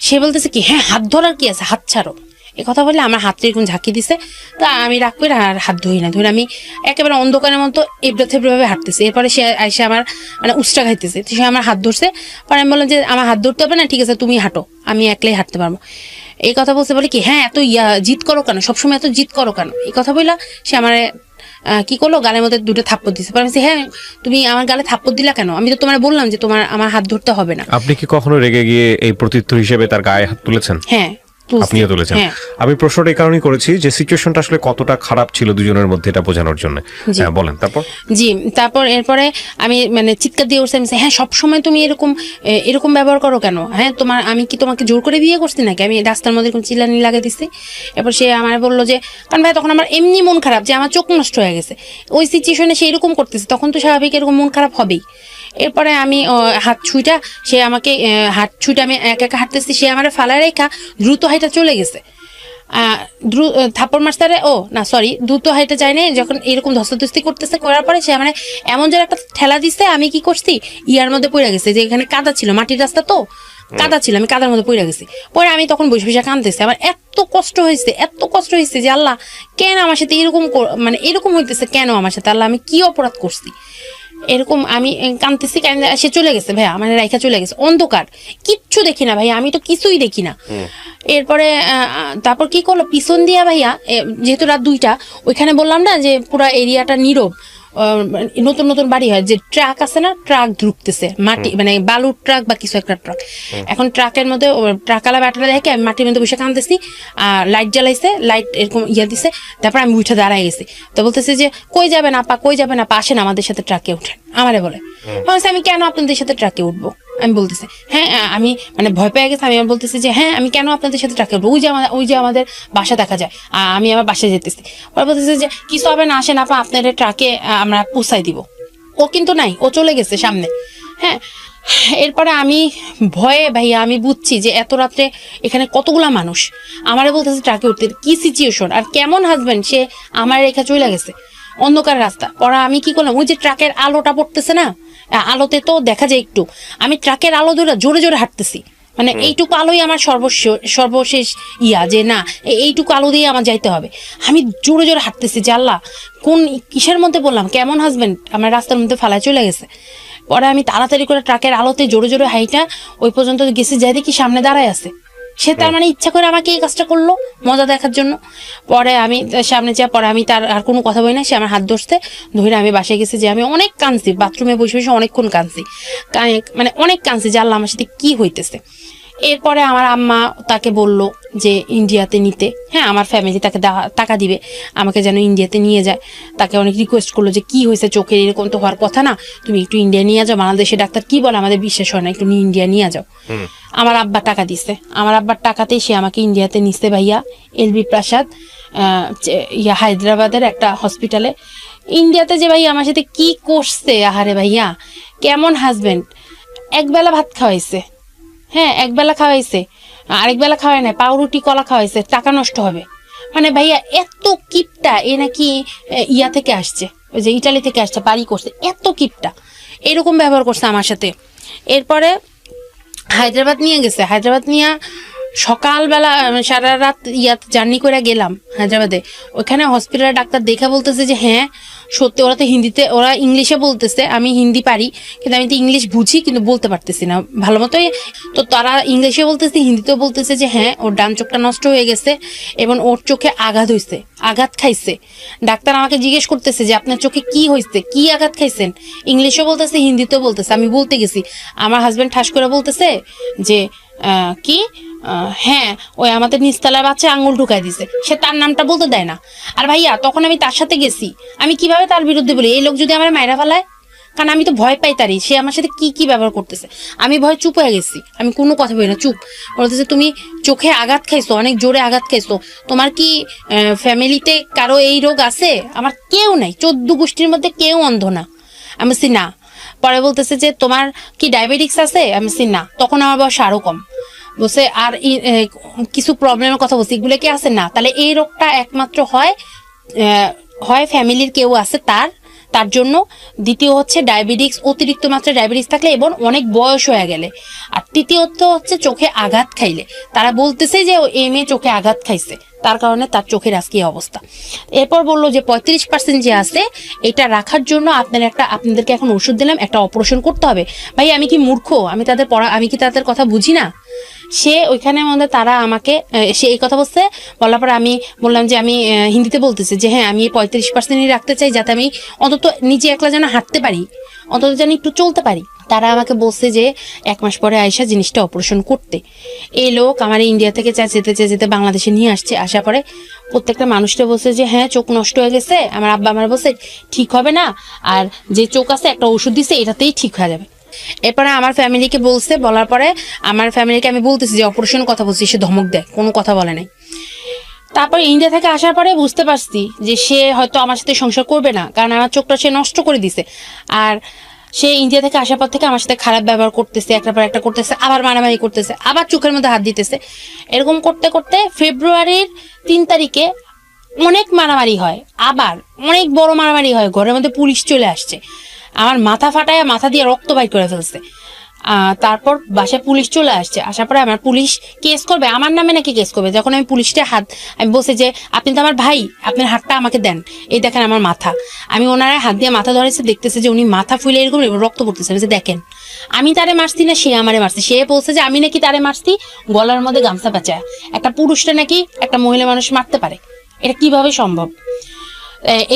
সে বলতেছে কি হ্যাঁ হাত ধরার কি আছে, হাত ছাড়ো। এ কথা বললে আমার হাতটা এরকম ঝাঁকি দিছে। তা আমি রাগ করে আর হাত ধরি না, ধরে আমি একেবারে অন্ধকারের মতো এবড়ে থেবড়ে হাঁটতেছি। এরপরে সে এসে আমার মানে উস্টা খাইতেছে, সে আমার হাত ধরছে। পরে আমি বললাম যে আমার হাত ধরতে হবে না, ঠিক আছে তুমি হাঁটো, আমি একলাই হাঁটতে পারবো। এই কথা বলছে, বলে কি হ্যাঁ এত জিদ করো কেন, সবসময় এত জিদ করো কেন। এই কথা বললা সে আমার কি করলো, গালের মধ্যে 2টা থাপ্পড় দিচ্ছে। পরে আমি হ্যাঁ তুমি আমার গালে থাপ্পড় দিলা কেন, আমি তো তোমার বললাম যে আমার হাত ধরতে হবে না। আপনি কি কখনো রেগে গিয়ে এই প্রত্যুত্তর হিসেবে তার গায়ে হাত তুলেছেন? হ্যাঁ আপনিও তুলেছেন। আমি প্রশ্নটা এই কারণেই করেছি যে সিচুয়েশনটা আসলে কতটা খারাপ ছিল দুজনের মধ্যে, এটা বোঝানোর জন্য। বলেন তারপর। জি, তারপর এরপরে আমি মানে চিৎকার দিয়ে উঠছি, হ্যাঁ সবসময় তুমি এরকম ব্যবহার করো কেন, হ্যাঁ আমি কি তোমাকে জোর করে বিয়ে করছি নাকি, আমি রাস্তার মধ্যে এরকম চিল্লানি লাগাই দিচ্ছি। এরপর সে আমার বললো যে কারণ ভাই তখন আমার এমনি মন খারাপ যে আমার চোখ নষ্ট হয়ে গেছে, ওই সিচুয়েশনে সে এরকম করতেছে, তখন তো স্বাভাবিক এরকম মন খারাপ হবেই। এরপরে আমি হাত ছুঁইটা আমি একা হাঁটতেছি, সে আমার ফালায় রেখা দ্রুত হাইটা চলে গেছে। থাপ্পড় মাস্টারে দ্রুত হাইটা যায় না, যখন এরকম ধস্তাধস্তি করতেছে, করার পরে সে মানে এমন যেন একটা ঠেলা দিচ্ছে, আমি কি করছি ইয়ার মধ্যে পড়ে গেছে, যে এখানে কাদা ছিল, মাটির রাস্তা তো কাদা ছিল, আমি কাদার মধ্যে পড়ে গেছি। পরে আমি তখন বসে বসে কাঁদতেছি, আমার এত কষ্ট হয়েছে যে আল্লাহ কেন আমার সাথে এরকম মানে এরকম হইতেছে, কেন আমার সাথে, আল্লাহ আমি কি অপরাধ করছি। এরকম আমি কাঁদতেছি, সে চলে গেছে ভাইয়া, মানে রাইখা চলে গেছে, অন্ধকার, কিচ্ছু দেখি না ভাইয়া, আমি তো কিছুই দেখি না। এরপরে তারপর কি করলো, পিছন দিয়া ভাইয়া, যেহেতু রাত 2টা, ওইখানে বললাম না যে পুরা এরিয়াটা নীরব, নতুন নতুন বাড়ি হয়, যে ট্রাক আছে না, ট্রাক ঢুকতেছে, মাটি মানে বালুর ট্রাক বা কিছু একটা ট্রাক। এখন ট্রাকের মধ্যে ট্রাকালা ব্যাটারা দেখে আমি মাটির মধ্যে বসে কাঁদতেছি, লাইট জ্বালাইছে, লাইট এরকম দিছে। তারপর আমি উঠে দাঁড়ায় গেছি, তো বলতেছে যে কই যাবেন আপা, আসেন আমাদের সাথে ট্রাকে উঠেন। আমারে বলে, আমি কেন আপনাদের সাথে ট্রাকে উঠবো, আমি বলতেছি হ্যাঁ, আমি মানে ভয় পেয়ে গেছি, আমি বলতেছি যে হ্যাঁ আমি কেন আপনাদের সাথে ট্রাকে উঠবো, ওই যে আমাদের বাসা দেখা যায়, আমি আমার বাসায় যেতেছি। পরে বলতেছে যে কিছু হবে না, আসেন আপা আপনাদের ট্রাকে আমরা পৌঁছাই দিব। ও কিন্তু নাই, ও চলে গেছে সামনে। হ্যাঁ, এরপরে আমি ভয়ে ভাইয়া আমি বুঝছি যে এত রাত্রে এখানে কতগুলা মানুষ, আমারে বলতেছে ট্রাকে উঠতে, কি সিচুয়েশন আর কেমন হাজবেন্ড, সে আমার রেখা চলে গেছে। অন্ধকার রাস্তা। পরে আমি কি করলাম, ওই যে ট্রাকের আলোটা পড়তেছে না, আলোতে তো দেখা যায় একটু, আমি ট্রাকের আলো ধরে জোরে জোরে হাঁটতেছি, মানে এইটুকু আলোই আমার সর্বশেষ ইয়া, যে না এইটুকু আলো দিয়ে আমার যাইতে হবে। আমি জোরে জোরে হাঁটতেছি, যে আল্লাহ কোন কিসের মধ্যে বললাম, কেমন হাজবেন্ড আমার রাস্তার মধ্যে ফালায় চলে গেছে। পরে আমি তাড়াতাড়ি করে ট্রাকের আলোতে জোরে জোরে হাইটা ওই পর্যন্ত গেছি, যাই দেখি সামনে দাঁড়ায় আছে। সে তার মানে ইচ্ছা করে আমাকে এই কাজটা করলো মজা দেখার জন্য। পরে আমি সামনে যা, পরে আমি তার আর কোনো কথা বলি না, সে আমার হাত ধরতে ধরে আমি বাসায় গেছি, যে আমি অনেক কাঁদছি, বাথরুমে বসে বসে অনেকক্ষণ কাঁদছি, মানে অনেক কাঁদছি যে আল্লাহ আমার সাথে কি হইতেছে। এরপরে আমার আম্মা তাকে বলল যে ইন্ডিয়াতে নিতে, হ্যাঁ আমার ফ্যামিলি তাকে টাকা দিবে আমাকে যেন ইন্ডিয়াতে নিয়ে যায়। তাকে অনেক রিকোয়েস্ট করলো যে কি হয়েছে চোখের, এরকম তো হওয়ার কথা না, তুমি একটু ইন্ডিয়া নিয়ে যাও, বাংলাদেশের ডাক্তার কি বলে আমাদের বিশ্বাস হয় না, একটু ইন্ডিয়া নিয়ে যাও। আমার আব্বা টাকা দিছে, আমার আব্বার টাকাতেই সে আমাকে ইন্ডিয়াতে নিচ্ছে ভাইয়া, এলবি প্রাসাদ হায়দ্রাবাদের একটা হসপিটালে। ইন্ডিয়াতে যে ভাইয়া আমার সাথে কি করছে, আহারে ভাইয়া কেমন হাজবেন্ড, একবেলা ভাত খাওয়াইছে, হ্যাঁ একবেলা খাওয়াইছে, আরেক বেলা খাওয়াই নাই, পাউরুটি কলা খাওয়াইছে, টাকা নষ্ট হবে। মানে ভাইয়া এত কিপটা, এ নাকি ইয়া থেকে আসছে, ওই যে ইটালি থেকে আসছে, বাড়ি করছে, এত কিপটা এরকম ব্যবহার করছে আমার সাথে। এরপরে হায়দ্রাবাদ নিয়ে গেছে, হায়দ্রাবাদ নিয়ে সকালবেলা সারা রাত জার্নি করে গেলাম হায়দ্রাবাদে। ওইখানে হসপিটালে ডাক্তার দেখে বলতেছে যে হ্যাঁ সত্যি, ওরা তো হিন্দিতে, ওরা ইংলিশে বলতেছে, আমি হিন্দি পারি কিন্তু আমি তো ইংলিশ বুঝি কিন্তু বলতে পারতেছি না ভালো মতোই। তো তারা ইংলিশে বলতেছে, হিন্দিতেও বলতেছে যে হ্যাঁ ওর ডান চোখটা নষ্ট হয়ে গেছে এবং ওর চোখে আঘাত হয়েছে, আঘাত খাইছে। ডাক্তার আমাকে জিজ্ঞেস করতেছে যে আপনার চোখে কি হয়েছে, কি আঘাত খাইছেন, ইংলিশও বলতেছে হিন্দিতেও বলতেছে। আমি বলতে গেছি, আমার হাজবেন্ড ঠাস করে বলতেছে যে কি হ্যাঁ ওই আমাদের নিচতলার বাচ্চা আঙুল ঢুকাই দিছে, সে তার নামটা বলতে দেয় না। আর ভাইয়া তখন আমি তার সাথে গেছি, আমি কিভাবে তার বিরুদ্ধে বলি, এই লোক যদি আমার মায়েরা ফেলায়, কারণ আমি তো ভয় পাই তারই, সে আমার সাথে কি কি ব্যবহার করতেছে। আমি ভয় চুপ হয়ে গেছি, আমি কোনো কথা বলি না, চুপ। বলতেছে তুমি চোখে আঘাত খাইছো, অনেক জোরে আঘাত খাইছো, তোমার কি ফ্যামিলিতে কারো এই রোগ আছে? আমার কেউ নাই, 14 গোষ্ঠীর মধ্যে কেউ অন্ধ না। আমি বলছি না। পরে বলতেছে যে তোমার কি ডায়াবেটিক্স আছে? আমি বলছি না। তখন আমার বয়স আরো কম। বলছে আর কিছু প্রবলেমের কথা বলছি, এগুলো কি আছে? না। তাহলে এই রোগটা একমাত্র হয় ফ্যামিলির কেউ আছে তার জন্য, দ্বিতীয় হচ্ছে ডায়াবেটিক্স, অতিরিক্ত মাত্রায় ডায়াবেটিক্স থাকলে এবং অনেক বয়স হয়ে গেলে, আর তৃতীয়ত হচ্ছে চোখে আঘাত খাইলে। তারা বলতেছে যে এই মেয়ে চোখে আঘাত খাইছে, তার কারণে তার চোখের আজকে অবস্থা। এরপর বললো যে 35% যে আছে এটা রাখার জন্য আপনাদেরকে এখন ওষুধ দিলাম, একটা অপারেশন করতে হবে। ভাই আমি কি মূর্খ? আমি কি তাদের কথা বুঝি না? সে ওইখানে মধ্যে তারা আমাকে সে এই কথা বলছে, বলার পরে আমি বললাম যে আমি হিন্দিতে বলতেছি যে হ্যাঁ আমি 35% রাখতে চাই, যাতে আমি অন্তত নিজে একলা যেন হাঁটতে পারি, অন্তত যেন একটু চলতে পারি। তারা আমাকে বলছে যে 1 মাস পরে আয়সা জিনিসটা অপারেশন করতে। এই লোক আমার ইন্ডিয়া থেকে যেতে বাংলাদেশে নিয়ে আসছে। আসার পরে প্রত্যেকটা মানুষটা বলছে যে হ্যাঁ চোখ নষ্ট হয়ে গেছে। আমার আব্বা আমার বলছে ঠিক হবে না, আর যে চোখ আছে একটা ওষুধ দিছে, এটাতেই ঠিক হয়ে যাবে। এরপরে আমার ফ্যামিলিকে বলছে, বলার পরে আমার ফ্যামিলিকে আমি বলতেছি যে অপারেশনের কথা বলছি, সে ধমক দেয়, কোনো কথা বলে নাই। তারপর ইন্ডিয়া থেকে আসার পরে বুঝতে পারছি যে সে হয়তো আমার সাথে সংসার করবে না, কারণ আমার চোখটা সে নষ্ট করে দিছে। আর সে ইন্ডিয়া থেকে আসার পর থেকে আমার সাথে খারাপ ব্যবহার করতেছে, একটার পর একটা করতেছে, আবার মারামারি করতেছে, আবার চোখের মধ্যে হাত দিতেছে। এরকম করতে করতে ফেব্রুয়ারির 3 তারিখে অনেক মারামারি হয়, আবার অনেক বড় মারামারি হয়, ঘরের মধ্যে পুলিশ চলে আসছে, আমার মাথা ফাটায় মাথা দিয়ে রক্ত বাইর করে ফেলছে। তারপর বাসায় পুলিশ চলে আসছে, আসার পরে আমার পুলিশ কেস করবে, আমার নামে নাকি কেস করবে। যখন আমি পুলিশটা আমি বলছি যে আপনি তো আমার ভাই, আপনার হাতটা আমাকে দেন, এই দেখেন আমার মাথা। আমি ওনারা হাত দিয়ে মাথা ধরেছে, দেখতেছে যে উনি মাথা ফুলে এরকম রক্ত পড়তেছে, যে দেখেন আমি তারে মারছি না সে আমারে মারছে। সে বলছে যে আমি নাকি তারে মারছি গলার মধ্যে গামছা পেঁচায়। একটা পুরুষটা নাকি একটা মহিলা মানুষ মারতে পারে, এটা কিভাবে সম্ভব?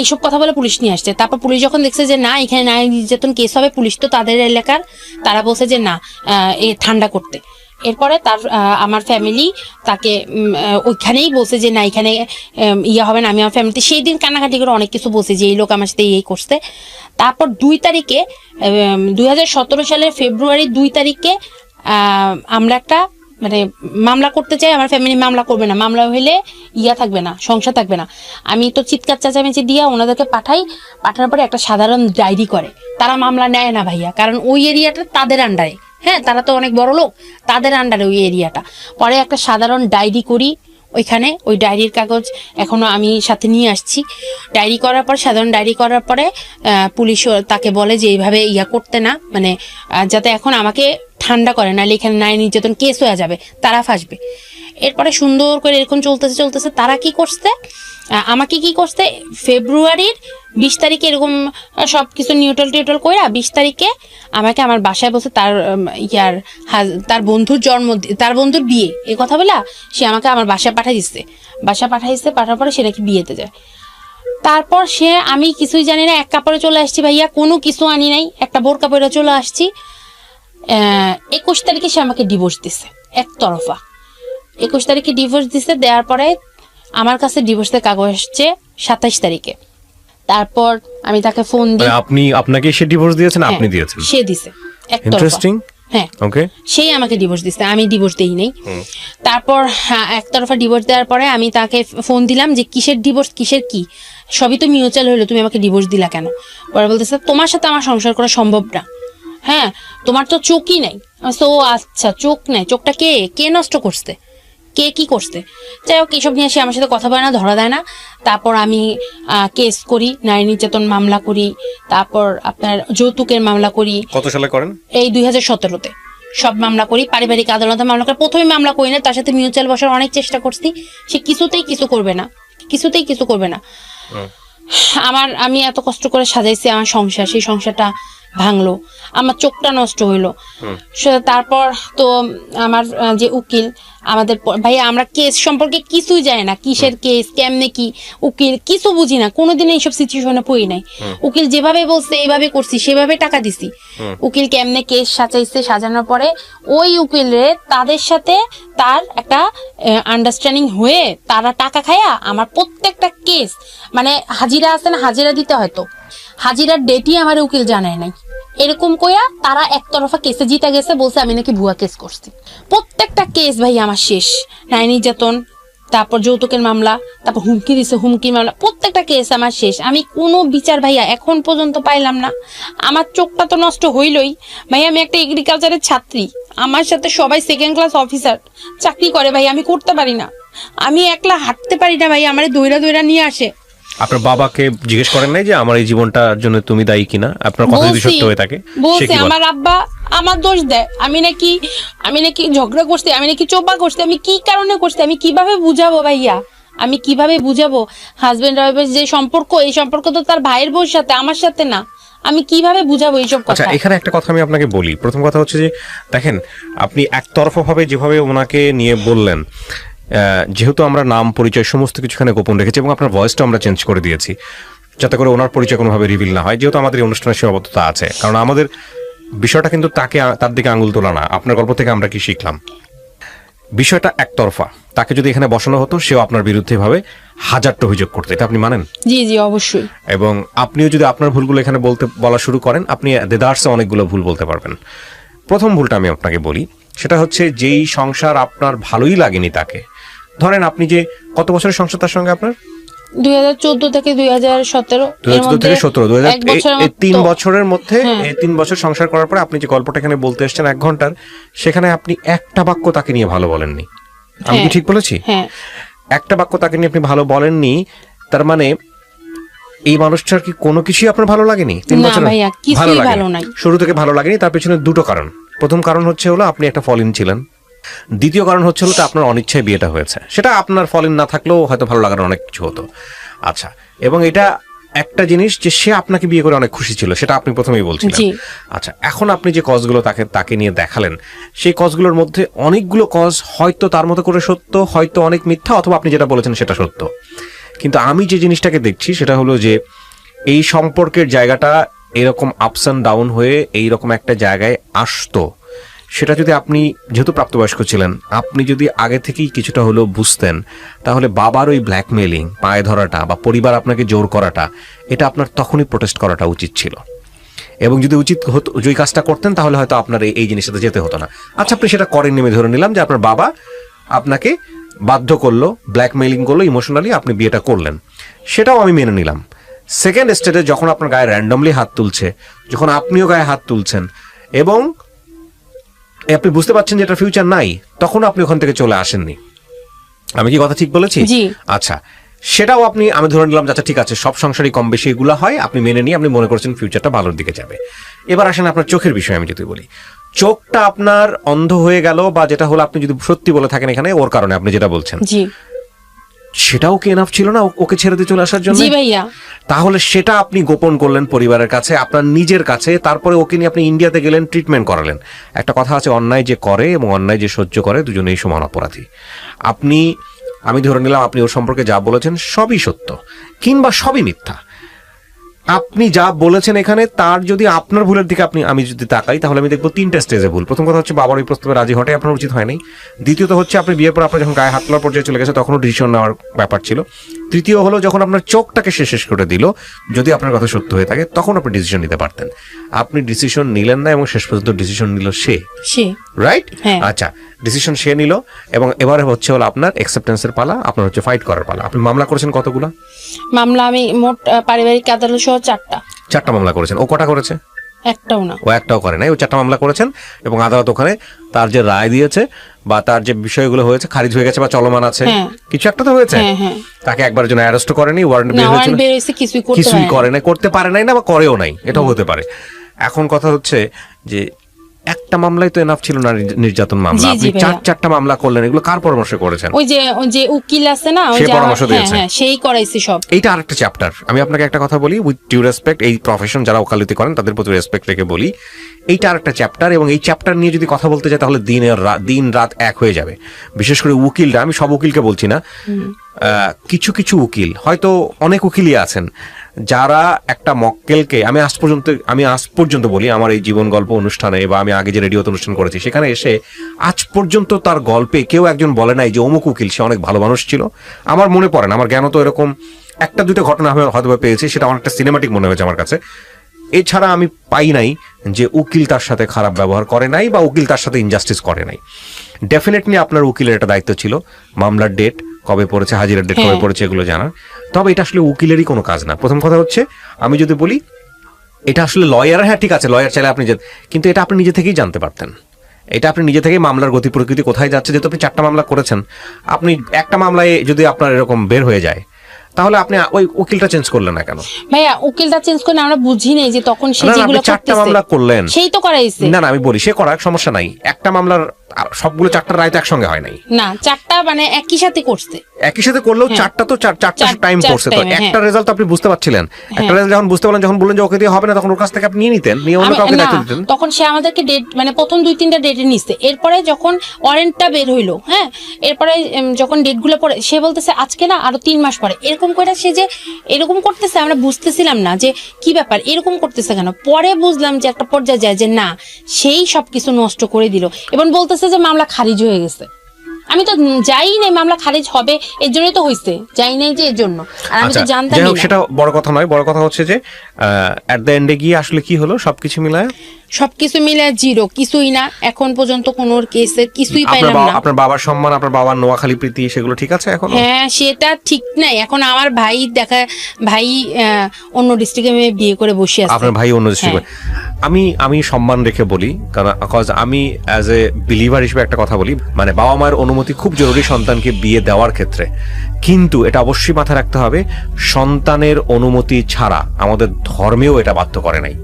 এইসব কথা বলে পুলিশ নিয়ে আসছে। তারপর পুলিশ যখন দেখছে যে না এখানে নারী নির্যাতন কেস হবে, পুলিশ তো তাদের এলাকার, তারা বলছে যে না ঠান্ডা করতে। এরপরে আমার ফ্যামিলি তাকে ওইখানেই বলছে যে না এখানে ইয়ে হবে না। আমি আমার ফ্যামিলিতে সেই দিন কান্নাকাটি করে অনেক কিছু বলছি যে এই লোক আমার সাথে এই করছে। তারপর 2 তারিখে 2017 সালের ফেব্রুয়ারি 2 তারিখে আমরা একটা মামলা করতে চাই। আমার ফ্যামিলি মামলা করবে না, মামলা হইলে থাকবে না, সংসার থাকবে না। আমি তো চিৎকার চেঁচামেচি দিয়া ওনাদেরকে পাঠানোর পরে একটা সাধারণ ডায়েরি করে। তারা মামলা নেয় না ভাইয়া, কারণ ওই এরিয়াটা তাদের আন্ডারে, হ্যাঁ তারা তো অনেক বড় লোক, তাদের আন্ডারে ওই এরিয়াটা। পরে একটা সাধারণ ডায়েরি করি, ওইখানে ওই ডায়েরির কাগজ এখনো আমি সাথে নিয়ে আসছি। ডায়েরি করার পর, সাধারণ ডায়েরি করার পরে পুলিশ তাকে বলে যে এইভাবে ইয়া করতে না, মানে যাতে এখন আমাকে ঠান্ডা করে, নাহলে এখানে নারী নির্যাতন কেস হয়ে যাবে, তারা ফাঁসবে। এরপরে সুন্দর করে এরকম চলতেছে তারা কি করছে, আমাকে কি করছে, ফেব্রুয়ারির 20 তারিখে এরকম সবকিছু নিউট্রাল কইরা 20 তারিখে আমাকে আমার বাসায় বলছে তার বন্ধুর তার বন্ধুর বিয়ে, এই কথা বলা সে আমাকে আমার বাসায় পাঠার পরে সে নাকি বিয়েতে যায়। তারপর আমি কিছুই জানি না, এক কাপড়ে চলে আসছি ভাইয়া, কোনো কিছু আনি নাই, একটা বোরকা পরে চলে আসছি। 21 তারিখে সে আমাকে ডিভোর্স দিছে একতরফা। 21 তারিখে ডিভোর্স দিছে, দেওয়ার পরে আমার কাছে ডিভোর্সের কাগজ আসছে 27 তারিখে। তারপর আমি তাকে ফোন দিই। আপনাকে সে ডিভোর্স দিয়েছেন? আপনি দিয়েছেন? সে দিছে একতরফা। ইন্টারেস্টিং। হ্যাঁ, ওকে। সেই আমাকে ডিভোর্স দিছে, আমি ডিভোর্স দেই নাই। তারপর একতরফা ডিভোর্স দেওয়ার পরে আমি তাকে ফোন দিলাম যে কিসের ডিভোর্স, কিসের কি, সবই তো মিউচুয়াল হলো, তুমি আমাকে ডিভোর্স দিলা কেন? পরে বলতেছে তোমার সাথে আমার সংসার করা সম্ভব না, হ্যাঁ তোমার তো চোখই নাই। তো আচ্ছা, চোখ নাই, চোখটা কে নষ্ট করছে, কে কি করছে? যাই হোক, এইসব নিয়ে সে আমার সাথে কথা বলে না, ধরা দেয় না। তারপর আমি কেস করি, নারী নির্যাতন মামলা করি, তারপর আপনার যৌতুকের মামলা করি। কত সালে করেন? এই 2017-তে সব মামলা করি, পারিবারিক আদালতে মামলা করি। প্রথমে মামলা করি না, তার সাথে মিউচুয়াল বসার অনেক চেষ্টা করছি, সে কিছুতেই কিছু করবে না। আমি এত কষ্ট করে সাজাইছি আমার সংসার, সেই সংসারটা ভাঙলো, আমার চোখটা নষ্ট হইলো। তারপর তো আমার যে উকিল, আমাদের ভাইয়া আমরা কেস সম্পর্কে কিছুই জানি না, কিসের কেস, কেমনে কি, উকিল কিছু বুঝি না, কোনোদিন এইসব সিচুয়েশনে পড়ি নাই। উকিল যেভাবে বলছে এইভাবে করছি, সেভাবে টাকা দিছি। উকিল কেমনে কেস সাজাইছে, সাজানোর পরে ওই উকিলে তাদের সাথে তার একটা আন্ডারস্ট্যান্ডিং হয়ে তারা টাকা খায়া আমার প্রত্যেকটা কেস, মানে হাজিরা আছে না, হাজিরা দিতে হয়তো, হাজিরার ডেটই আমার উকিল জানায় নাই, এরকম কইয়া তারা একতরফা কেসে জিতে গেছে, বলছে আমি নাকি ভুয়া কেস করছি। প্রত্যেকটা কেস ভাই আমার শেষ, নারী নির্যাতন, তারপর যৌতুকের মামলা, তারপর হুমকির মামলা, প্রত্যেকটা কেস আমার শেষ। আমি কোনো বিচার ভাইয়া এখন পর্যন্ত পাইলাম না। আমার চোখটা তো নষ্ট হইলই ভাই, আমি একটা এগ্রিকালচারের ছাত্রী, আমার সাথে সবাই সেকেন্ড ক্লাস অফিসার চাকরি করে ভাই, আমি করতে পারি না, আমি একলা হাঁটতে পারি না ভাই, আমার দৌড়া নিয়ে আসে। আপনার বাবাকে জিজ্ঞেস করেন নাই যে আমার এই জীবনটার জন্য তুমি দায়ী কিনা? আপনার কথা যদি সত্য হয়ে থাকে। বলছে আমার আব্বা আমার দোষ দেয়, আমি নাকি ঝগড়া করছি, আমি নাকি চোপা করছি, আমি কি কারণে করছি, আমি কিভাবে বুঝাবো ভাইয়া, আমি কিভাবে বুঝাবো? হাজবেন্ড ওয়াইফের যে সম্পর্ক, এই সম্পর্ক তো তার ভাইয়ের বউর সাথে, আমার সাথে না, আমি কিভাবে বুঝাবো এইসব কথা? আচ্ছা, এখানে একটা কথা আমি আপনাকে বলি। প্রথম কথা হচ্ছে যে দেখেন, আপনি একতরফা ভাবে যেভাবে ওনাকে নিয়ে বললেন, যেহেতু আমরা নাম পরিচয় সমস্ত কিছুখানে গোপন রেখেছি এবং আপনার ভয়েসটা আমরা চেঞ্জ করে দিয়েছি যাতে করে ওনার পরিচয় কোনোভাবে রিভিল না হয়, যেহেতু আমাদের এই অনুষ্ঠানের সীমাবদ্ধতা আছে। কারণ আমাদের বিষয়টা কিন্তু তার দিকে আঙুল তোলা না। আপনার গল্প থেকে আমরা কি শিখলাম? বিষয়টা একতরফা। তাকে যদি এখানে বসানো হতো, সেও আপনার বিরুদ্ধে ভাবে হাজারটা অভিযোগ করতে, এটা আপনি মানেন? জি অবশ্যই। এবং আপনিও যদি আপনার ভুলগুলো এখানে বলা শুরু করেন, আপনি দেদারসে অনেকগুলো ভুল বলতে পারবেন। প্রথম ভুলটা আমি আপনাকে বলি, সেটা হচ্ছে যেই সংসার আপনার ভালোই লাগেনি তাকে, ধরেন আপনি যে কত বছরের সংসার তার সঙ্গে আপনার? 2014 থেকে 2017, 3 বছরের মধ্যে, এই 3 বছর সংসার করার পরে আপনি যে গল্পটা এখানে বলতে এসেছেন 1 ঘন্টার, সেখানে আপনি একটা বাক্য তাকে নিয়ে ভালো বলেননি। আমি কি ঠিক বলেছি? একটা বাক্য তাকে নিয়ে আপনি ভালো বলেননি, তার মানে এই মানুষটার কি কোনো কিছুই আপনার ভালো লাগেনি? 3 বছর ভালো লাগেনি, শুরু থেকে ভালো লাগেনি। তার পেছনে দুটো কারণ। প্রথম কারণ হচ্ছে হলো আপনি একটা ফলিন ছিলেন, দ্বিতীয় কারণ হচ্ছে হলো আপনার অনিচ্ছায় বিয়েটা হয়েছে। সেটা আপনার ফলিন না থাকলেও হয়তো ভালো লাগার অনেক কিছু হতো। আচ্ছা, এবং এটা একটা জিনিস যে সে আপনাকে বিয়ে করে অনেক খুশি ছিল, সেটা আপনি প্রথমেই বলছিলেন। আচ্ছা, এখন আপনি যে কজগুলো তাকে নিয়ে দেখালেন, সেই কজগুলোর মধ্যে অনেকগুলো কজ হয়তো তার মতো করে সত্য, হয়তো অনেক মিথ্যা, অথবা আপনি যেটা বলেছেন সেটা সত্য। কিন্তু আমি যে জিনিসটাকে দেখছি সেটা হলো যে এই সম্পর্কের জায়গাটা এরকম আপস অ্যান্ড ডাউন হয়ে এইরকম একটা জায়গায় আসতো, সেটা যদি আপনি, যেহেতু প্রাপ্তবয়স্ক ছিলেন, আপনি যদি আগে থেকেই কিছুটা হলেও বুঝতেন, তাহলে বাবার ওই ব্ল্যাকমেলিং, পায়ে ধরাটা বা পরিবার আপনাকে জোর করাটা, এটা আপনার তখনই প্রোটেস্ট করাটা উচিত ছিল। এবং যদি উচিত হতো, ওই কাজটা করতেন, তাহলে হয়তো আপনার এই জিনিসটাতে যেতে হতো না। আচ্ছা, আপনি সেটা করেননি, আমি ধরে নিলাম যে আপনার বাবা আপনাকে বাধ্য করলো, ব্ল্যাকমেলিং করলো, ইমোশনালি আপনি বিয়েটা করলেন, সেটাও আমি মেনে নিলাম। সেকেন্ড স্টেজে যখন আপনার গায়ে র্যান্ডমলি হাত তুলছে, যখন আপনিও গায়ে হাত তুলছেন এবং আপনি বুঝতে পারছেন যে এটা ফিউচার নাই, তখন আপনি ওখান থেকে চলে আসেননি। আমি কি কথা ঠিক বলেছি? আচ্ছা, সেটাও আপনি, আমি ধরে নিলাম আচ্ছা ঠিক আছে, সব সংসারই কম বেশি এগুলো হয়, আপনি মেনে নিয়ে আপনি মনে করছেন ফিউচারটা ভালোর দিকে যাবে। এবার আসেন আপনার চোখের বিষয়ে আমি যদি বলি, চোখটা আপনার অন্ধ হয়ে গেল, বা যেটা হলো আপনি যদি সত্যি বলে থাকেন এখানে ওর কারণে আপনি যেটা বলছেন, সেটাও কি এনাফ ছিল না ওকে ছেড়ে দিয়ে চলে আসার জন্য? তাহলে সেটা আপনি গোপন করলেন পরিবারের কাছে, আপনার নিজের কাছে, তারপরে ওকে নিয়ে আপনি ইন্ডিয়াতে গেলেন, ট্রিটমেন্ট করালেন। একটা কথা আছে, অন্যায় যে করে এবং অন্যায় যে সহ্য করে দুজনেই সমান অপরাধী। আমি ধরে নিলাম আপনি ওর সম্পর্কে যা বলেছেন সবই সত্য কিংবা সবই মিথ্যা। আপনি যা বলেছেন এখানে তার যদি আপনার ভুলের দিকে আমি যদি তাকাই, তাহলে আমি দেখবো 3টা স্টেজে ভুল। প্রথম কথা হচ্ছে বাবার ওই প্রস্তাবে রাজি হওয়াটাই আপনার উচিত হয়নি। দ্বিতীয়ত হচ্ছে আপনি বিয়ের পর আপনার যখন গায়ে হাত তোলার পর্যায়ে চলে গেছে তখনও ডিসিশন নেওয়ার ব্যাপার ছিল। তৃতীয় হলো যখন আপনার চোখটাকে শেষ করে দিল, যদি আপনার কথা সত্য হয়ে থাকে তখন আপনি ডিসিশন নিতে পারতেন। আপনি ডিসিশন নিলেন না এবং শেষ পর্যন্ত ডিসিশন নিল সে, রাইট? আচ্ছা, ডিসিশন সে নিল এবং এবারে হচ্ছে হলো আপনার অ্যাকসেপ্টেন্সের পালা, আপনার হচ্ছে ফাইট করার পালা। আপনি মামলা করেছেন কতগুলো? মামলা আমি মোট পারিবারিক আদালত সহ 4টা মামলা করেছেন। ও কটা করেছে? একটাও না। ও একটাও করে নাই, ও 4টা মামলা করেছেন এবং আদালত ওখানে তার যে রায় দিয়েছে বা তার যে বিষয়গুলো হয়েছে খারিজ হয়ে গেছে বা চলমান আছে, কিছু একটা তো হয়েছে। তাকে একবার জন্য অ্যারেস্ট করেনি, ওয়ারেন্ট বের হয়েছে, কিছুই করে নাই, করতে পারে নাই না বা করেও নাই, এটাও হতে পারে। এখন কথা হচ্ছে যে একটা মামলাই তো এনাফ ছিল না নির্যাতন মামলা, আপনি 4টা মামলা করলেন, এগুলো কার পরামর্শ করেছেন? ওই যে উকিল আছে না, সে পরামর্শ দিয়েছে, সেই করাইছে সব। এইটা আরেকটা চ্যাপ্টার। আমি আপনাকে একটা কথা বলি, উইথ ডিউ রেসপেক্ট, এই প্রফেশন যারা ওকালতি করেন তাদের প্রতি রেসপেক্ট রেখে বলি, এইটা আরেকটা চ্যাপ্টার এবং এই চ্যাপ্টার নিয়ে যদি কথা বলতে চাই তাহলে দিন রাত এক হয়ে যাবে। বিশেষ করে উকিলরা, আমি সব উকিলকে বলছি না, কিছু কিছু উকিল, হয়তো অনেক উকিলই আছেন যারা একটা মক্কেলকে, আমি আজ পর্যন্ত বলি আমার এই জীবন গল্প অনুষ্ঠানে বা আমি আগে যে রেডিওতে অনুষ্ঠান করেছি সেখানে এসে আজ পর্যন্ত তার গল্পে কেউ একজন বলে নাই যে অমুক উকিল সে অনেক ভালো মানুষ ছিল। আমার মনে পড়ে না, আমার জ্ঞান তো এরকম 1-2টা ঘটনা আমি হয়তো পেয়েছি, সেটা অনেকটা সিনেমাটিক মনে হয়েছে আমার কাছে। এছাড়া আমি পাই নাই যে উকিল তার সাথে খারাপ ব্যবহার করে নাই বা উকিল তার সাথে ইনজাস্টিস করে নাই। ডেফিনেটলি আপনার উকিলের একটা দায়িত্ব ছিল মামলার ডেট কবে পড়েছে, হাজিরার ডেট কবে পড়েছে এগুলো জানা। তবে এটা আসলে উকিলেরই কোনো কাজ না। প্রথম কথা হচ্ছে, আমি যদি বলি এটা আসলে লয়ার, হ্যাঁ ঠিক আছে, লয়ার চাইলে আপনি, কিন্তু এটা আপনি নিজে থেকেই জানতে পারতেন। এটা আপনি নিজে থেকেই মামলার গতি প্রকৃতি কোথায় যাচ্ছে, যেহেতু আপনি 4টা মামলা করেছেন, আপনি একটা মামলায় যদি আপনার এরকম বের হয়ে যায় তাহলে আপনি ওই উকিলটা চেঞ্জ করলেন না কেন? ভাইয়া উকিলটা চেঞ্জ করলে আমরা বুঝি নাই যে তখন সে যেগুলো করতেছে, 4টা মামলা করলেন, সেই তো করাইছে। না আমি বলি সে করার সমস্যা নাই, একটা মামলার সবগুলো 4টা রায় তো একসঙ্গে হয় নাই না, 4টা মানে একই সাথে করছে, একই সাথে করলেও 4টা তো 4টা টাইম পড়ছে, তো একটা রেজাল্ট আপনি বুঝতে পারছিলেন। একটা রেজাল্ট যখন বুঝতে পারলেন, যখন বললেন যে ওকে দিয়ে হবে না, তখন ওর কাছ থেকে আপনি নিয়ে নিতেন, নিয়ে অন্য কাউকে দায়িত্ব দিতেন। তখন সে আমাদেরকে ডেট, মানে প্রথম 2-3টা ডেটে নিছে, এরপরে যখন ওয়ারেন্টটা বের হইলো, এরপরে যখন ডেটগুলো পড়ে সে বলতেছে আজকে না আরো 3 মাস পরে, এরকম করে সে যে এরকম করতেছে আমরা বুঝতেছিলাম না যে কি ব্যাপার, এরকম করতেছে কেন। পরে বুঝলাম যে একটা পর্যায়ে যায় যে না, সেই সবকিছু নষ্ট করে দিল এবং বলতেছে যে মামলা খারিজ হয়ে গেছে। আমি তো যাই নাই, মামলা খারিজ হবে এর জন্যই তো হইছে, যাই নাই যে এর জন্য, আর আমি তো জানতামই না। সেটা বড় কথা নয়, বড় কথা হচ্ছে যে এট দ্য এন্ডে গিয়ে আসলে কি হলো, সবকিছু মিলায় জিরো, কিছুই না, এখন পর্যন্ত কোনো কেসের কিছুই পাইলাম না। আপনার বাবার সম্মান, আপনার বাবার নোয়াখালী প্রীতি, সেগুলো ঠিক আছে এখন? হ্যাঁ, সেটা ঠিক নাই। এখন আমার ভাই অন্য ডিস্ট্রিক্টে বিয়ে করে বসে আছে। আপনার ভাই অন্য ডিস্ট্রিক্টে? আমি সম্মান রেখে বলি, কারণ আমি অ্যাজ এ বিলিভার হিসেবে একটা কথা বলি, মানে বাবা মায়ের অনুমতি খুব জরুরি সন্তানকে বিয়ে দেওয়ার ক্ষেত্রে, কিন্তু এটা অবশ্যই মাথায় রাখতে হবে সন্তানের অনুমতি ছাড়া আমাদের ধর্মেও এটা বাধ্য করে নাই।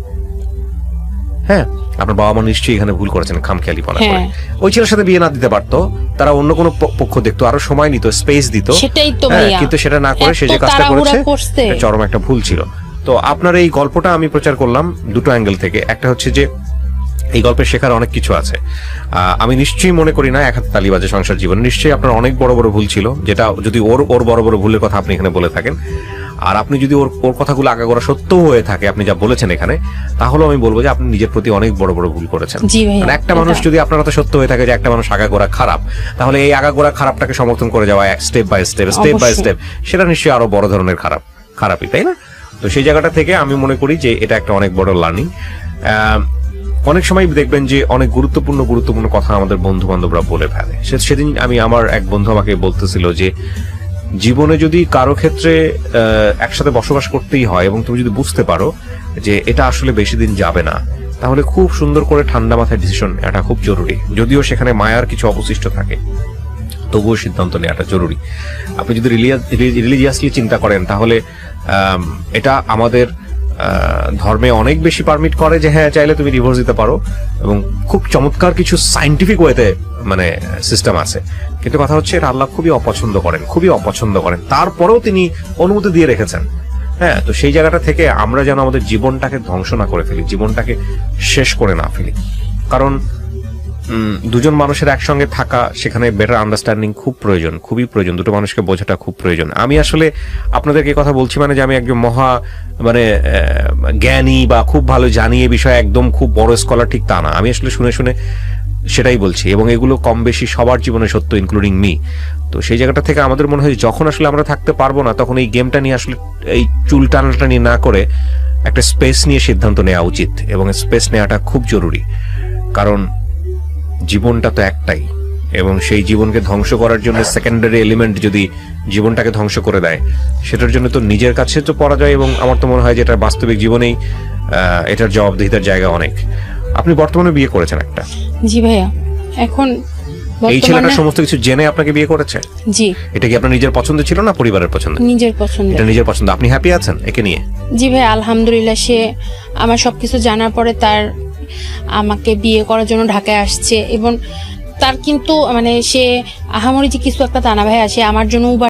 হ্যাঁ, আপনার বাবা মা নিশ্চয়ই এখানে ভুল করেছেন খামখেয়ালিপনা করে। ওই ছেলের সাথে বিয়ে না দিতে পারতো, তারা অন্য কোনো পক্ষ দেখতো, আরো সময় নিত, স্পেস দিত, কিন্তু সেটা না করে সে যে কাজটা করেছে চরম একটা ভুল ছিল। তো আপনার এই গল্পটা আমি প্রচার করলাম 2টো অ্যাঙ্গেল থেকে। একটা হচ্ছে যে এই গল্পের শেখার অনেক কিছু আছে। আমি নিশ্চয়ই মনে করি না এক হাতে তালি বাজে সংসার জীবন, নিশ্চয়ই আপনার অনেক বড় বড় ভুল ছিল, যেটা যদি ওর বড় বড় ভুলের কথা আপনি এখানে বলে থাকেন, আর আপনি যদি ওর কথাগুলো আগাগোড়া সত্যও হয়ে থাকে আপনি যা বলেছেন এখানে, তাহলে আমি বলবো যে আপনি নিজের প্রতি অনেক বড় বড় ভুল করেছেন। একটা মানুষ যদি আপনার কথা সত্য হয়ে থাকে যে একটা মানুষ আগাগোড়া খারাপ, তাহলে এই আগাগোড়া খারাপটাকে সমর্থন করে যাওয়া স্টেপ বাই স্টেপ, সেটা নিশ্চয়ই আরো বড় ধরনের খারাপই, তাই না? তো সেই জায়গাটা থেকে আমি মনে করি যে এটা একটা অনেক বড় লার্নিং। অনেক সময় দেখবেন যে অনেক গুরুত্বপূর্ণ কথা আমাদের বন্ধু বান্ধবরা বলে ফেলে। সেদিন আমার এক বন্ধু আমাকে বলতেছিল যে জীবনে যদি কারো ক্ষেত্রে একসাথে বসবাস করতেই হয় এবং তুমি যদি বুঝতে পারো যে এটা আসলে বেশি দিন যাবে না, তাহলে খুব সুন্দর করে ঠান্ডা মাথায় ডিসিশন এটা খুব জরুরি, যদিও সেখানে মায়ার কিছু অবশিষ্ট থাকে। তো তবুও সিদ্ধান্ত নেওয়াটা জরুরি। আপনি যদি রিলিজিয়াসলি চিন্তা করেন তাহলে এটা আমাদের ধর্মে অনেক বেশি পারমিট করে যে হ্যাঁ চাইলে তুমি ডিভোর্স দিতে পারো, এবং খুব চমৎকার কিছু সায়েন্টিফিক ওয়েতে মানে সিস্টেম আছে। কিন্তু কথা হচ্ছে এটা আল্লাহ খুবই অপছন্দ করেন, তারপরেও তিনি অনুমতি দিয়ে রেখেছেন। হ্যাঁ, তো সেই জায়গাটা থেকে আমরা যেন আমাদের জীবনটাকে ধ্বংস না করে ফেলি, জীবনটাকে শেষ করে না ফেলি। কারণ দুজন মানুষের একসঙ্গে থাকা, সেখানে বেটার আন্ডারস্ট্যান্ডিং খুবই প্রয়োজন, দুটো মানুষকে বোঝাটা খুব প্রয়োজন। আমি আসলে আপনাদেরকে কথা বলছি মানে যে আমি একজন মহা মানে জ্ঞানী বা খুব ভালো জানি এ বিষয়ে, একদম খুব বড় স্কলার ঠিক তা না। আমি আসলে শুনে শুনে সেটাই বলছি, এবং এগুলো কম বেশি সবার জীবনে সত্য, ইনক্লুডিং মি। তো সেই জায়গাটা থেকে আমাদের মনে হয় যখন আসলে আমরা থাকতে পারবো না, তখন এই গেমটা নিয়ে আসলে এই চুল টানাটানি না করে একটা স্পেস নিয়ে সিদ্ধান্ত নেওয়া উচিত, এবং স্পেস নেওয়াটা খুব জরুরি। কারণ জীবনটা তো একটাই, এবং সেই জীবনকে ধ্বংস করার জন্য সেকেন্ডারি এলিমেন্ট যদি জীবনটাকে ধ্বংস করে দেয়, সেটার জন্য তো নিজের কাছে তো পরাজয়, এবং আমার তো মনে হয় যে এটা বাস্তবিক জীবনেই এটার জবাবদিহিতার জায়গা অনেক। আপনি বর্তমানে বিয়ে করেছেন একটা? জি ভাইয়া। এখন এই ছেলেটা সমস্ত কিছু জেনে আপনাকে বিয়ে করেছে? জি। এটা কি আপনার নিজের পছন্দ ছিল না পরিবারের পছন্দ? নিজের পছন্দ। এটা নিজের পছন্দ। আপনি হ্যাপি আছেন একে নিয়ে? জি ভাই, আলহামদুলিল্লাহ। সে আমার সবকিছু জানার পরে তার আমাকে বিয়ে করার জন্য ঢাকায় আসছে, এবং তার কিন্তু মানে সে আহামরি যে কিছু একটা তা না ভাইয়া, সে আমার জন্য